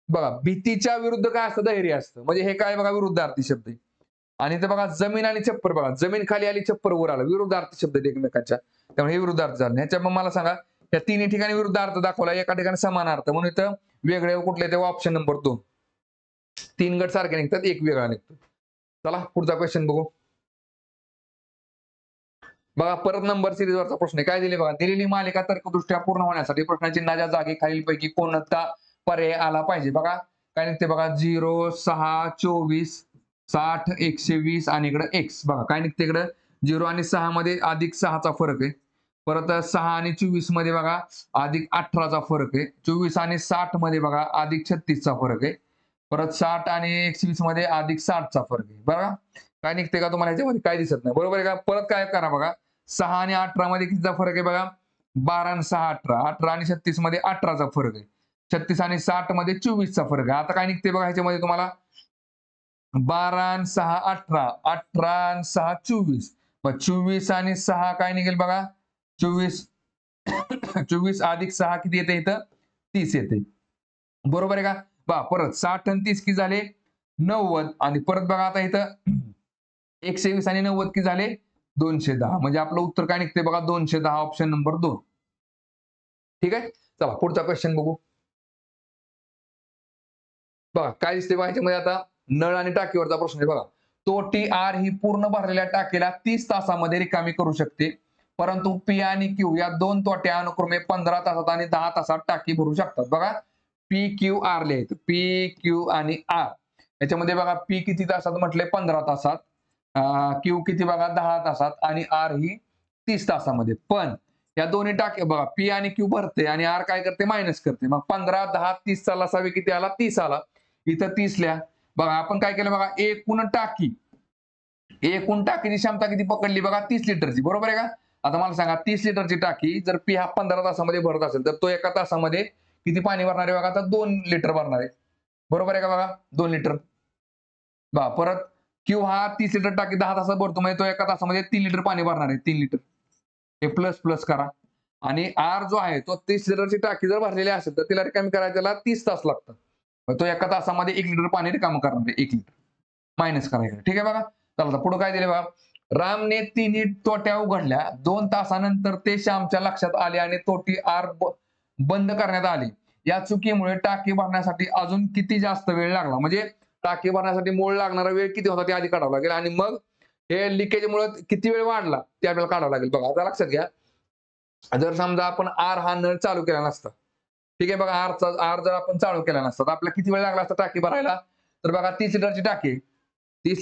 बघा भीतीच्या विरुद्ध काय असतं? धैर्य असतं. म्हणजे हे काय बघा? विरुद्धार्थी शब्द आहे. आणि इथे बघा जमीन आणि छप्पर. बघा जमीन खाली आली, छप्पर वर आलं. विरुद्धार्थी शब्द आहेत एकमेकांच्या. त्यामुळे हे विरुद्धार्थ झालं. ह्याच्या मग मला सांगा, या तिन्ही ठिकाणी विरुद्धार्थ दाखवला, एका ठिकाणी समानार्थ. म्हणून इथं वेगळे कुठले? तेव्हा ऑप्शन नंबर 2. 3 गट सारखे निघतात, एक वेगळा निघतो. चला पुढचा क्वेश्चन बघू. बघा परत नंबर सिरीजवरचा प्रश्न आहे. काय दिले बघा? दिलेली मालिका तर्कदृष्ट्या पूर्ण होण्यासाठी प्रश्नचिन्हाच्या जागी खालीलपैकी कोणता पर्याय आला पाहिजे? बघा काय निघते बघा? 0 6 24 60 120 आणि इकडे x. बघा काय निघते इकडे? 0 आणि 6 मध्ये अधिक 6चा फरक आहे. परत 6 आणि 24 मध्ये बघा अधिक 18चा फरक आहे. 24 आणि 60 मध्ये बघा अधिक 36चा फरक आहे. परत 60 आणि 120 मध्ये अधिक 60चा फरक आहे. बघा काय निघते का तुम्हाला ह्याच्यामध्ये? काय दिसत नाही, बरोबर आहे का? परत काय करा बघा. 6 आणि 18 मध्ये कितीचा फरक आहे बघा? 12 आणि 6 18. 18 आणि 36 मध्ये 18चा फरक आहे. 36 आणि 60 मध्ये 24चा फरक आहे. आता काय निघते बघा ह्याच्यामध्ये तुम्हाला? 12 आणि 6 18. 18 आणि 6 24. मग 24 आणि 6 काय निघेल बघा? 24 24 अधिक 6 किती येते इथं? 30 येते. बरोबर आहे का? पहा परत 60 आणि 30 किती झाले? 90. आणि परत बघा आता इथं 120 आणि 90 किती झाले? 210. म्हणजे आपलं उत्तर काय निघते बघा? 210 ऑप्शन नंबर 2. ठीक आहे. चला पुढचा क्वेश्चन बघू. बघा काय दिसते बघा ह्याच्यामध्ये आता? नळ आणि टाकीवरचा प्रश्न आहे बघा. तो टी आर ही पूर्ण भरलेल्या टाकीला 30 तासामध्ये रिकामी करू शकते. परंतु पी आणि क्यू या दोन तोट्या अनुक्रमे 15 तासात आणि 10 तासात टाकी भरू शकतात. बघा पी क्यू आर लिहायचं, पी क्यू आणि आर. याच्यामध्ये बघा पी किती तासात म्हटले 15 तासात, क्यू किती बघा 10 तासात आणि आर ही 30 तासामध्ये. पण या दोन्ही टाके बघा पी आणि क्यू भरते आणि आर काय करते मायनस करते. मग 15 10 30 चा लसावी किती आला 30 आला. इथं 30 लिहा. बघा आपण काय केलं बघा एकूण टाकीची क्षमता किती पकडली बघा 30 लिटरची, बरोबर आहे का. आता मला सांगा 30 लिटरची टाकी जर पी हा 15 तासामध्ये भरत असेल तर तो एका तासामध्ये किती पाणी भरणार आहे बघा. आता 2 लिटर भरणार आहे, बरोबर आहे का बघा 2 लिटर. बघा परत क्यू हा 30 लिटर टाकी 10 तासात भरतो म्हणजे तो एका तासामध्ये 3 लिटर पाणी भरणार आहे, 3 लिटर. हे प्लस प्लस करा. आणि आर जो आहे तो 30 लिटरची टाकी जर भरलेली असेल तर तिला रिकामी करायला त्याला 30 तास लागतात. तो एका तासामध्ये 1 लिटर पाणी रिकामं करणार आहे, 1 लिटर मायनस करायचं. ठीक आहे बघा. चला पुढे काय दिले बघा. रामने तिन्ही तोट्या उघडल्या. 2 तासानंतर ते श्यामच्या लक्षात आले आणि तोटी आर बंद करण्यात आली. या चुकीमुळे टाकी भरण्यासाठी अजून किती जास्त वेळ लागला. म्हणजे टाकी भरण्यासाठी मूळ लागणारा वेळ किती होता ते आधी काढावा लागेल आणि मग हे लिकेजमुळे किती वेळ वाढला ते आपल्याला काढावं लागेल. बघा आता लक्षात घ्या. जर समजा आपण आर हा नळ चालू केला नसता, ठीक आहे बघा, आर जर आपण चालू केला नसता तर आपल्याला किती वेळ लागला असता टाकी भरायला. तर बघा 30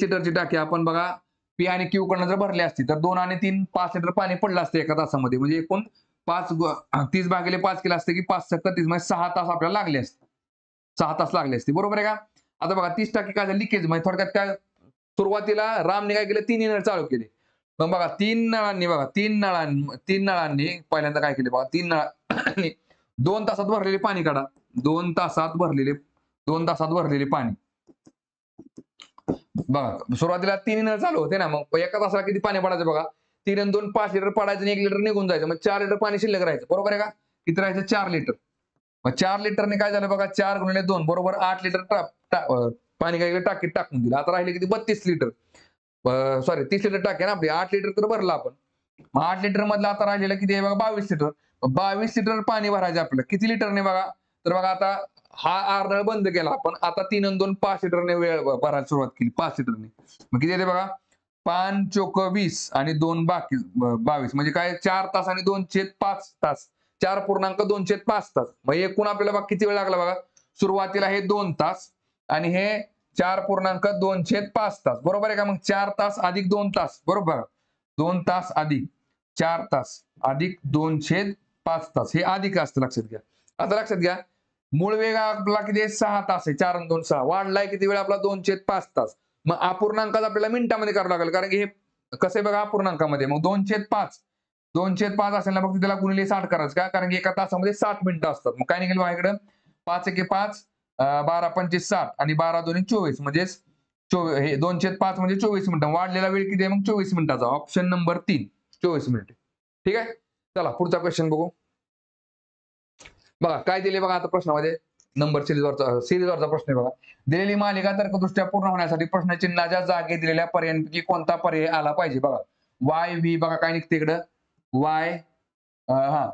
लिटरची टाकी आपण बघा पी आणि क्यू कडनं जर भरली असती तर 2 आणि 3 5 लिटर पाणी पडलं असतं एका तासामध्ये. म्हणजे एकूण 30 भागिले 5 केलं असतं की 5 × 30 म्हणजे 6 तास आपल्याला लागले असते, 6 तास लागले असते, बरोबर आहे का. आता बघा 30 टाकी काय झालं लिकेज. म्हणजे थोडक्यात काय सुरुवातीला रामने काय केलं 3 नळ चालू केले. मग बघा 3 नळांनी पहिल्यांदा काय केले बघा 3 नळांनी 2 तासात भरलेले पाणी काढा. 2 तासात भरलेले पाणी बघा. सुरुवातीला 3 नळ चालू होते ना, मग एका तासाला किती पाणी पडायचं बघा. 3 आणि 2 5 लिटर पडायचं आणि 1 लिटर निघून जायचं. मग 4 लिटर पाणी शिल्लक राहायचं, बरोबर आहे का. किती राहायचं 4 लिटर. मग 4 लिटरने काय झालं बघा 4 × 2 बरोबर 8 लिटर पाणी काय टाकीत टाकून दिलं. आता राहिले किती 32 लिटर. सॉरी 30 लिटर टाकी ना आपली, 8 लिटर तर भरलं आपण. मग 8 लिटर मधलं आता राहिलेलं किती आहे बघा 22 लिटर. 22 लिटर पाणी भरायचं आपल्याला. किती लिटरने बघा. तर बघा आता हा आर नळ बंद केला आपण. आता 3 आणि 2 5 लिटरने वेळ भरायला सुरुवात केली 5 लिटरने. मग किती येते बघा 5 चोक 20 आणि 2 बाकी 22 म्हणजे काय 4 तास आणि 2/5 तास, 4.2/5 तास. मग एकूण आपल्याला बघा किती वेळ लागला बघा. सुरुवातीला हे 2 तास आणि हे 4.2/5 तास, बरोबर आहे का. मग 4 तास अधिक 2 तास, बरोबर. 2 तास अधिक 4 तास अधिक 2/5 तास हे अधिक असतं, लक्षात घ्या. आता लक्षात घ्या मूळ वेग आपला किती आहे 6 तास आहे. 4 आणि 2 6 वाढलाय किती वेळ आपला 2/5 तास. मग अपूर्णांकात आपल्याला मिनिटामध्ये करावं लागेल कारण की हे कसं आहे बघा अपूर्णांकामध्ये. मग 2/5 असेल ना फक्त त्याला गुणिले 60 करायचं का, कारण की एका तासामध्ये 60 मिनिटं असतात. मग काय निघेल माझ्याकडे 5 × 5 12 × 5 60 आणि 12 × 2 24 म्हणजे हे 2/5 म्हणजे 24 मिनिटं. वाढलेला वेळ किती आहे मग 24 मिनिटाचा. ऑप्शन नंबर 3 24 मिनिटे. ठीक आहे. चला पुढचा क्वेश्चन बघू. बघा काय दिले बघा आता प्रश्नामध्ये नंबर सिरीजवरचा प्रश्न आहे बघा. दिलेली मालिका तर्कदृष्ट्या पूर्ण होण्यासाठी प्रश्नचिन्हाच्या जागे दिलेल्या पर्यायांपैकी कोणता पर्याय आला पाहिजे. बघा वाय व्ही बघा काय निघते इकडं वाय, हा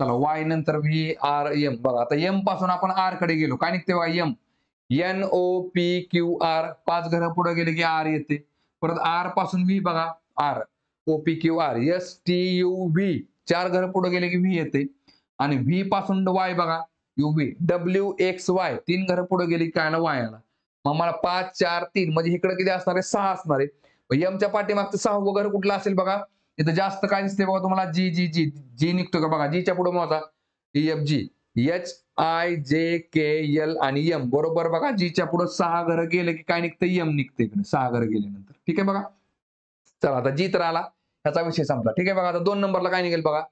चला वाय नंतर व्ही आर एम. बघा आता एम पासून आपण आर कडे गेलो काय निघते बघा M N O P Q R 5 घरं पुढे गेले की आर येते. परत आर पासून व्ही बघा R O P Q R S T U V 4 घरं पुढे गेले की व्ही येते. आणि व्ही पासून वाय बघा युव्ही डब्ल्यू एक्स वाय 3 घरं पुढे गेली काय आला वाय आला. मग मला 5 4 3 म्हणजे इकडे किती असणार आहे 6 असणार आहे. एमच्या पाठीमागचं 6वं घर कुठलं असेल बघा. इथं जास्त काय दिसते बघा तुम्हाला जी जी जी जी निघतो का बघा. जीच्या पुढे मोजा F G H I J K L आणि एम बरोबर बघा. जीच्या पुढे 6 घरं गेले की काय निघतं एम निघते इकडे 6 घरं गेल्यानंतर. ठीक आहे बघा. चला आता जी तर आला ह्याचा विषय संपला. ठीक आहे बघा. आता 2 नंबरला काय निघेल बघा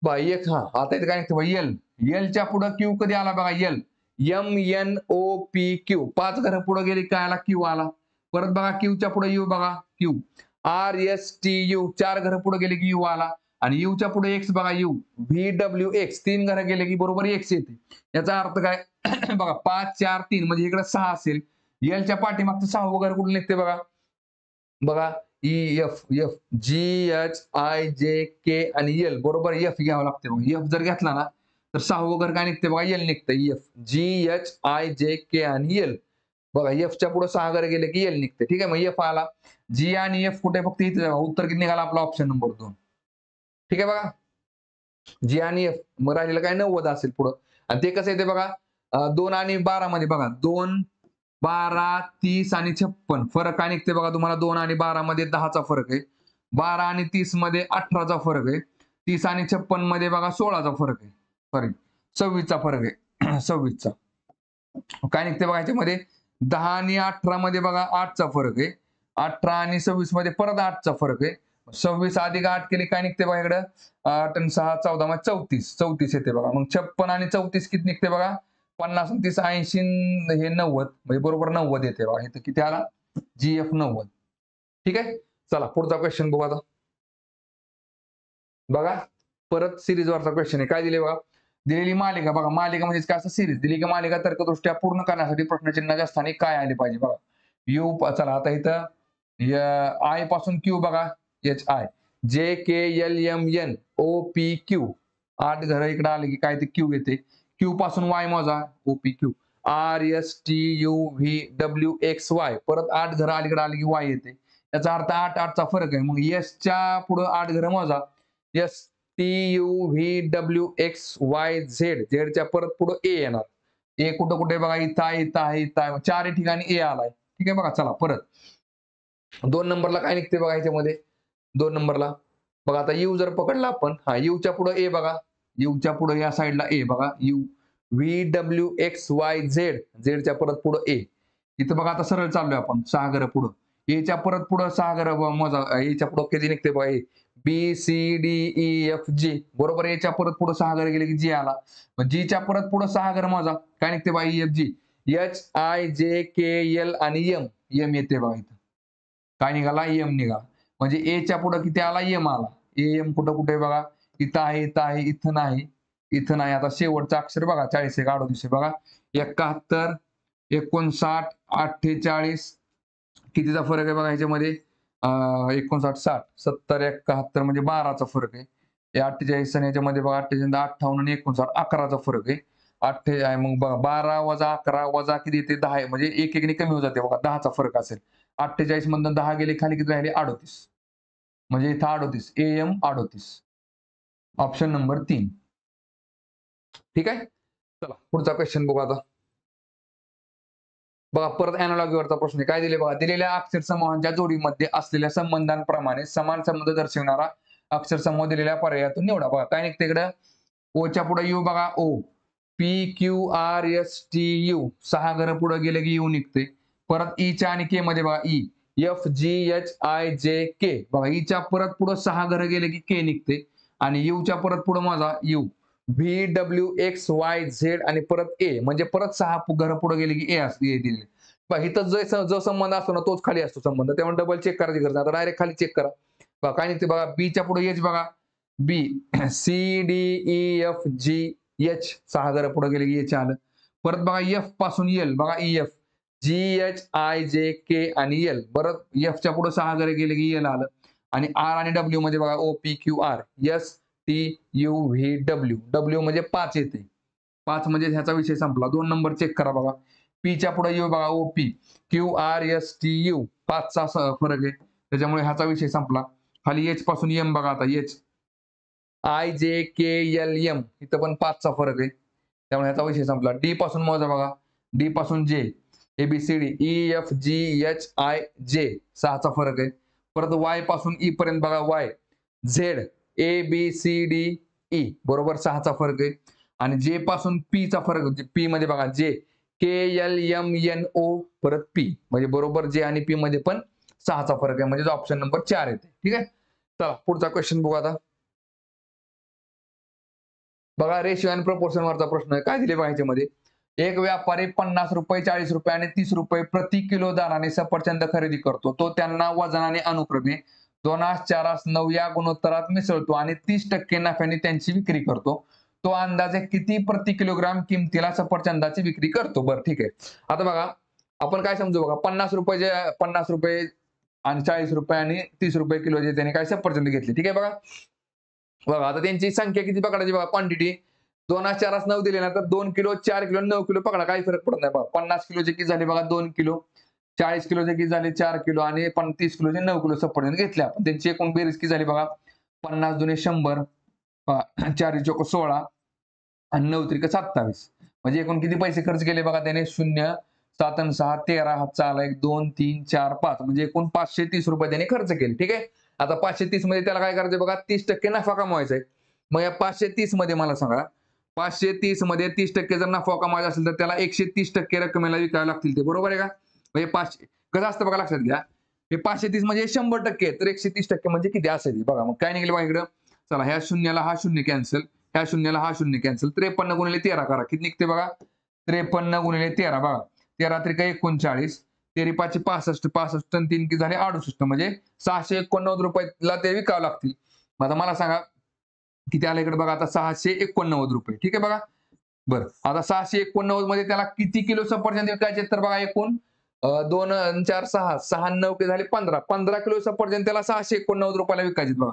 एक हा आता इथे काय निघतं एल एलच्या पुढे क्यू कधी आला बघा L M N O P Q 5 घरं पुढे गेली काय आला क्यू आला. परत बघा क्यूच्या पुढे यू बघा Q R S T U 4 घरं पुढे गेले की यू आला. आणि यूच्या पुढे एक्स बघा यू व्ही डब्ल्यू एक्स 3 घरं गेले की बरोबर एक्स येते. याचा अर्थ काय बघा 5 4 3 म्हणजे इकडे 6 असेल. एलच्या पाठीमागचं 6वं घर कुठलं निघते बघा बघा E F F G H I J K आणि एल बरोबर एफ घ्यावं लागते. मग एफ जर घेतला ना तर 6वं घर काय निघते बघा एल निघतं F G H I J K आणि एल बघा एफच्या पुढे 6 घर गेले की एल निघते. ठीक आहे. मग एफ आला जी आणि एफ कुठे फक्त इथे उत्तर किती निघाला आपला ऑप्शन नंबर 2. ठीक आहे बघा. जी आणि एफ मग राहिलेलं काय 90 असेल पुढं. आणि ते कसं येते बघा 2 आणि 12 मध्ये बघा 2, 12, 30 आणि 56 फरक काय निघते बघा तुम्हाला 2 आणि 12 मध्ये 10चा फरक आहे. 12 आणि 30 मध्ये 18चा फरक आहे. 30 आणि 56 मध्ये बघा 16चा फरक आहे. सॉरी 26चा फरक आहे. 26चा. काय निघते बघा याच्यामध्ये 10 आणि 18 मध्ये बघा 8चा फरक आहे. 18 आणि 26 मध्ये परत 8चा फरक आहे. 26 अधिक 8 केले काय निघते बघा इकडं 8 आणि 6 14 मग 34 येते बघा. मग 56 आणि 34 किती निघते बघा 50 आणि 30 80 हे 90 म्हणजे बरोबर 90 येते बघा. इथं किती आला GF 90. ठीक आहे. चला पुढचा क्वेश्चन बघू आता. बघा परत सिरीज वरचा क्वेश्चन आहे. काय दिले बघा दिलेली मालिका बघा मालिका म्हणजे काय असं सिरीज दिली की मालिका तर्कदृष्ट्या पूर्ण करण्यासाठी प्रश्नचिन्हाच्या स्थानी काय आले पाहिजे बघा. यू चला आता इथं आय पासून क्यू बघा HI JKLMN OPQ 8 घर इकडे आले की काय ते क्यू येते. क्यू पासून वाय मोजा OPQ RSTUVWXY परत 8 घर अलीकडे आले की वाय येते. याचा अर्थ 8 8चा फरक आहे. मग एसच्या पुढे 8 घर मोजा STUVWXYZ झेडच्या परत पुढे ए येणार. ए कुठं कुठे बघा इथं आहे इथं आहे इथं आहे चारही ठिकाणी ए आलाय. ठीक आहे बघा चला परत 2 नंबरला काय निघते बघा याच्यामध्ये 2 नंबरला बघा आता यू जर पकडला आपण हा यूच्या पुढे ए बघा यूच्या पुढे या साईडला ए बघा यू VWXYZ झेडच्या परत पुढे ए इथं बघा आता सरळ चाललोय आपण 6 घर पुढं एच्या परत पुढं 6 घर मोजा एच्या पुढे किती निघते बघा ए BCDEFG बरोबर याच्या परत पुढे 6 घर गेले की जी आला. मग जीच्या परत पुढे 6 घर मोजा काय निघते बघा EFG HIJKL आणि M येते बघा इथं. काय निघाला एम निघाला. म्हणजे एच्या पुढे किती आला एम आला. एम कुठं कुठे बघा इथं आहे इथं आहे इथं नाही इथं नाही. आता शेवटचं अक्षर बघा 40 एक 38 बघा 71 59 48 कितीचा फरक आहे बघा ह्याच्यामध्ये 59 60 70 71 म्हणजे 12चा फरक आहे. 48 आणि याच्यामध्ये बघा 48 58 आणि 59 11चा फरक आहे. 48 मग बघा 12 वजा 11 वजा किती येते 10 आहे म्हणजे एक एकने कमी होत जाते बघा 10चा फरक असेल. 48 मधून 10 गेले खाली किती राहिले 38 म्हणजे इथं 38 AM 38 ऑप्शन नंबर 3. ठीक आहे. चला पुढचा क्वेश्चन बघू आता. बघा परत अॅनालॉजीवरचा प्रश्न काय दिले बघा दिलेल्या अक्षर समूहांच्या जोडीमध्ये असलेल्या संबंधांप्रमाणे समान संबंध दर्शवणारा अक्षर समूह दिलेल्या पर्यायातून निवडा. बघा काय निघते इकडं ओच्या पुढे यू बघा ओ PQRSTU 6 घर पुढे गेले की यू निघते. परत ईच्या आणि के मध्ये बघा ई FGHIJK बघा ईच्या परत पुढे 6 घर गेले की के निघते आणि यूच्या परत पुढे माझा यू VWXYZ आणि परत ए म्हणजे परत 6 घर पुढे गेले की ए असते दिलेले. बघा इथं जो संबंध असतो ना तोच खाली असतो संबंध त्यामुळे डबल चेक करायची गरज नाही. आता डायरेक्ट खाली चेक करा. बघा काय निघते बघा बीच्या पुढे एच बघा बी CDEFGH 6 घर पुढे गेले की एच आलं. परत बघा एफ पासून एल बघा EF GHIJK आणि एल परत एफच्या पुढे 6 घर गेले की एल आलं. आणि आर आणि डब्ल्यू मध्ये बघा OPQR STUVW डब्ल्यू म्हणजे 5 येते. 5 म्हणजे ह्याचा विषय संपला. 2 नंबर चेक करा बघा पीच्या पुढे यू बघा OP QRSTU 5चा फरक आहे त्याच्यामुळे ह्याचा विषय संपला. खाली एच पासून एम बघा आता एच IJKLM इथं पण 5चा फरक आहे त्यामुळे ह्याचा विषय संपला. डी पासून मोजा बघा डी पासून जे ABCD EFGHIJ 6चा फरक आहे. परत वाय पासून ई पर्यंत बघा वाय झेड ABCDE बरोबर 6चा फरक आहे. आणि जे पासून पी चा फरक पी मध्ये बघा जे KLMNO परत पी म्हणजे बरोबर जे आणि पी मध्ये पण 6चा फरक आहे म्हणजे ऑप्शन नंबर 4 येते. ठीक आहे. चला पुढचा क्वेश्चन बघू आता. बघा रेशिओ आणि प्रपोर्शन वरचा प्रश्न आहे. काय दिले बघा याच्यामध्ये एक व्यापारी 50 रुपये 40 रुपये आणि 30 रुपये प्रति किलो दराने सफरचंद खरेदी करतो. तो त्यांना वजनाने अनुक्रमे 2 4 9 या गुणोत्तरात मिसळतो आणि 30% नफ्याने त्यांची विक्री करतो. तो अंदाजे किती प्रति किलोग्राम किमतीला सफरचंदाची विक्री करतो. बरं ठीक आहे. आता बघा आपण काय समजू बघा 50 रुपये आणि 40 रुपये आणि 30 रुपये किलो जे त्याने काय सफरचंद घेतले. ठीक आहे बघा बघा आता त्यांची संख्या किती पकडायची बघा क्वांटिटी 2 4 9 दिले ना तर 2 किलो 4 किलो 9 किलो पकडा काही फरक पडत नाही बघा. 50 किलोचे किती झाले बघा 2 किलो 40 किलोचे किती झाले 4 किलो आणि 30 किलोचे 9 किलो सफरचंद घेतले आपण त्यांची एकूण बेरीज किती झाली बघा 50 दुने 100, 4 चोक 16 आणि 9 त्रिक 27. म्हणजे एकूण किती पैसे खर्च केले बघा त्याने? 0, 7 आणि 6 13, हातचा आला 1 2 3 4 5, म्हणजे एकूण 530 रुपये त्याने खर्च केले. ठीक आहे. आता 530 मध्ये त्याला काय करायचंय बघा? 30% नफा कमवायचा आहे. मग या 530 मध्ये मला सांगा, 530 मध्ये 30% जर नफा कमवायचा असेल तर त्याला 130% रकमेला विकावे लागतील ते, बरोबर आहे का? म्हणजे 500 कसं असतं बघा, लक्षात घ्या. हे 530 म्हणजे 100% तर 130% म्हणजे किती असेल बघा. मग काय निघेल बघा इकडं? चला, ह्या शून्याला हा शून्य कॅन्सल, ह्या शून्याला हा शून्य कॅन्सल. 53 गुणिले 13 करा, किती निघते बघा? 53 गुणिले 13 बघा. 13 त्रिक 39, 13 पाचशे 65, 65 आणि 3 किती झाले? 68, म्हणजे 689 रुपयाला ते विकावं लागतील. मग आता मला सांगा किती आलं इकडे बघा? आता 689 रुपये. ठीक आहे बघा. बरं, आता 689 मध्ये त्याला किती किलो सफरचंद विकायचे? तर बघा, एकूण 2 आणि 4 6, 6 आणि 9 किती झाले? 15. 15 किलो सफरचंद त्याला 689 रुपयाला विकायचे बघा.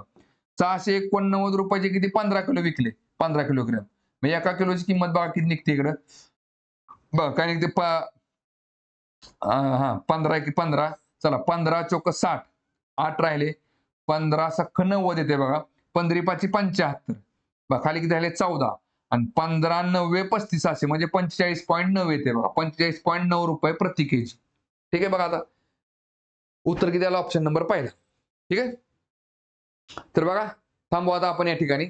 689 रुपयाचे किती? 15 किलो विकले. 15 किलोग्रॅम. म्हणजे एका किलोची किंमत बघा किती निघते इकडं? बघा काय निघते? 15 की 15. चला, 15 चोक 60, 8 राहिले. 15 सख्ख 90 येते बघा. 15 पाची 75. बघा खाली किती झाले? 14. आणि 15 90 35 असे, म्हणजे 45.9 येते बघा. 45.9 रुपये प्रति केजी. ठीक आहे बघा. आता उत्तर किती आलं? ऑप्शन नंबर पहिला. ठीक आहे. तर बघा, थांबू आता आपण या ठिकाणी.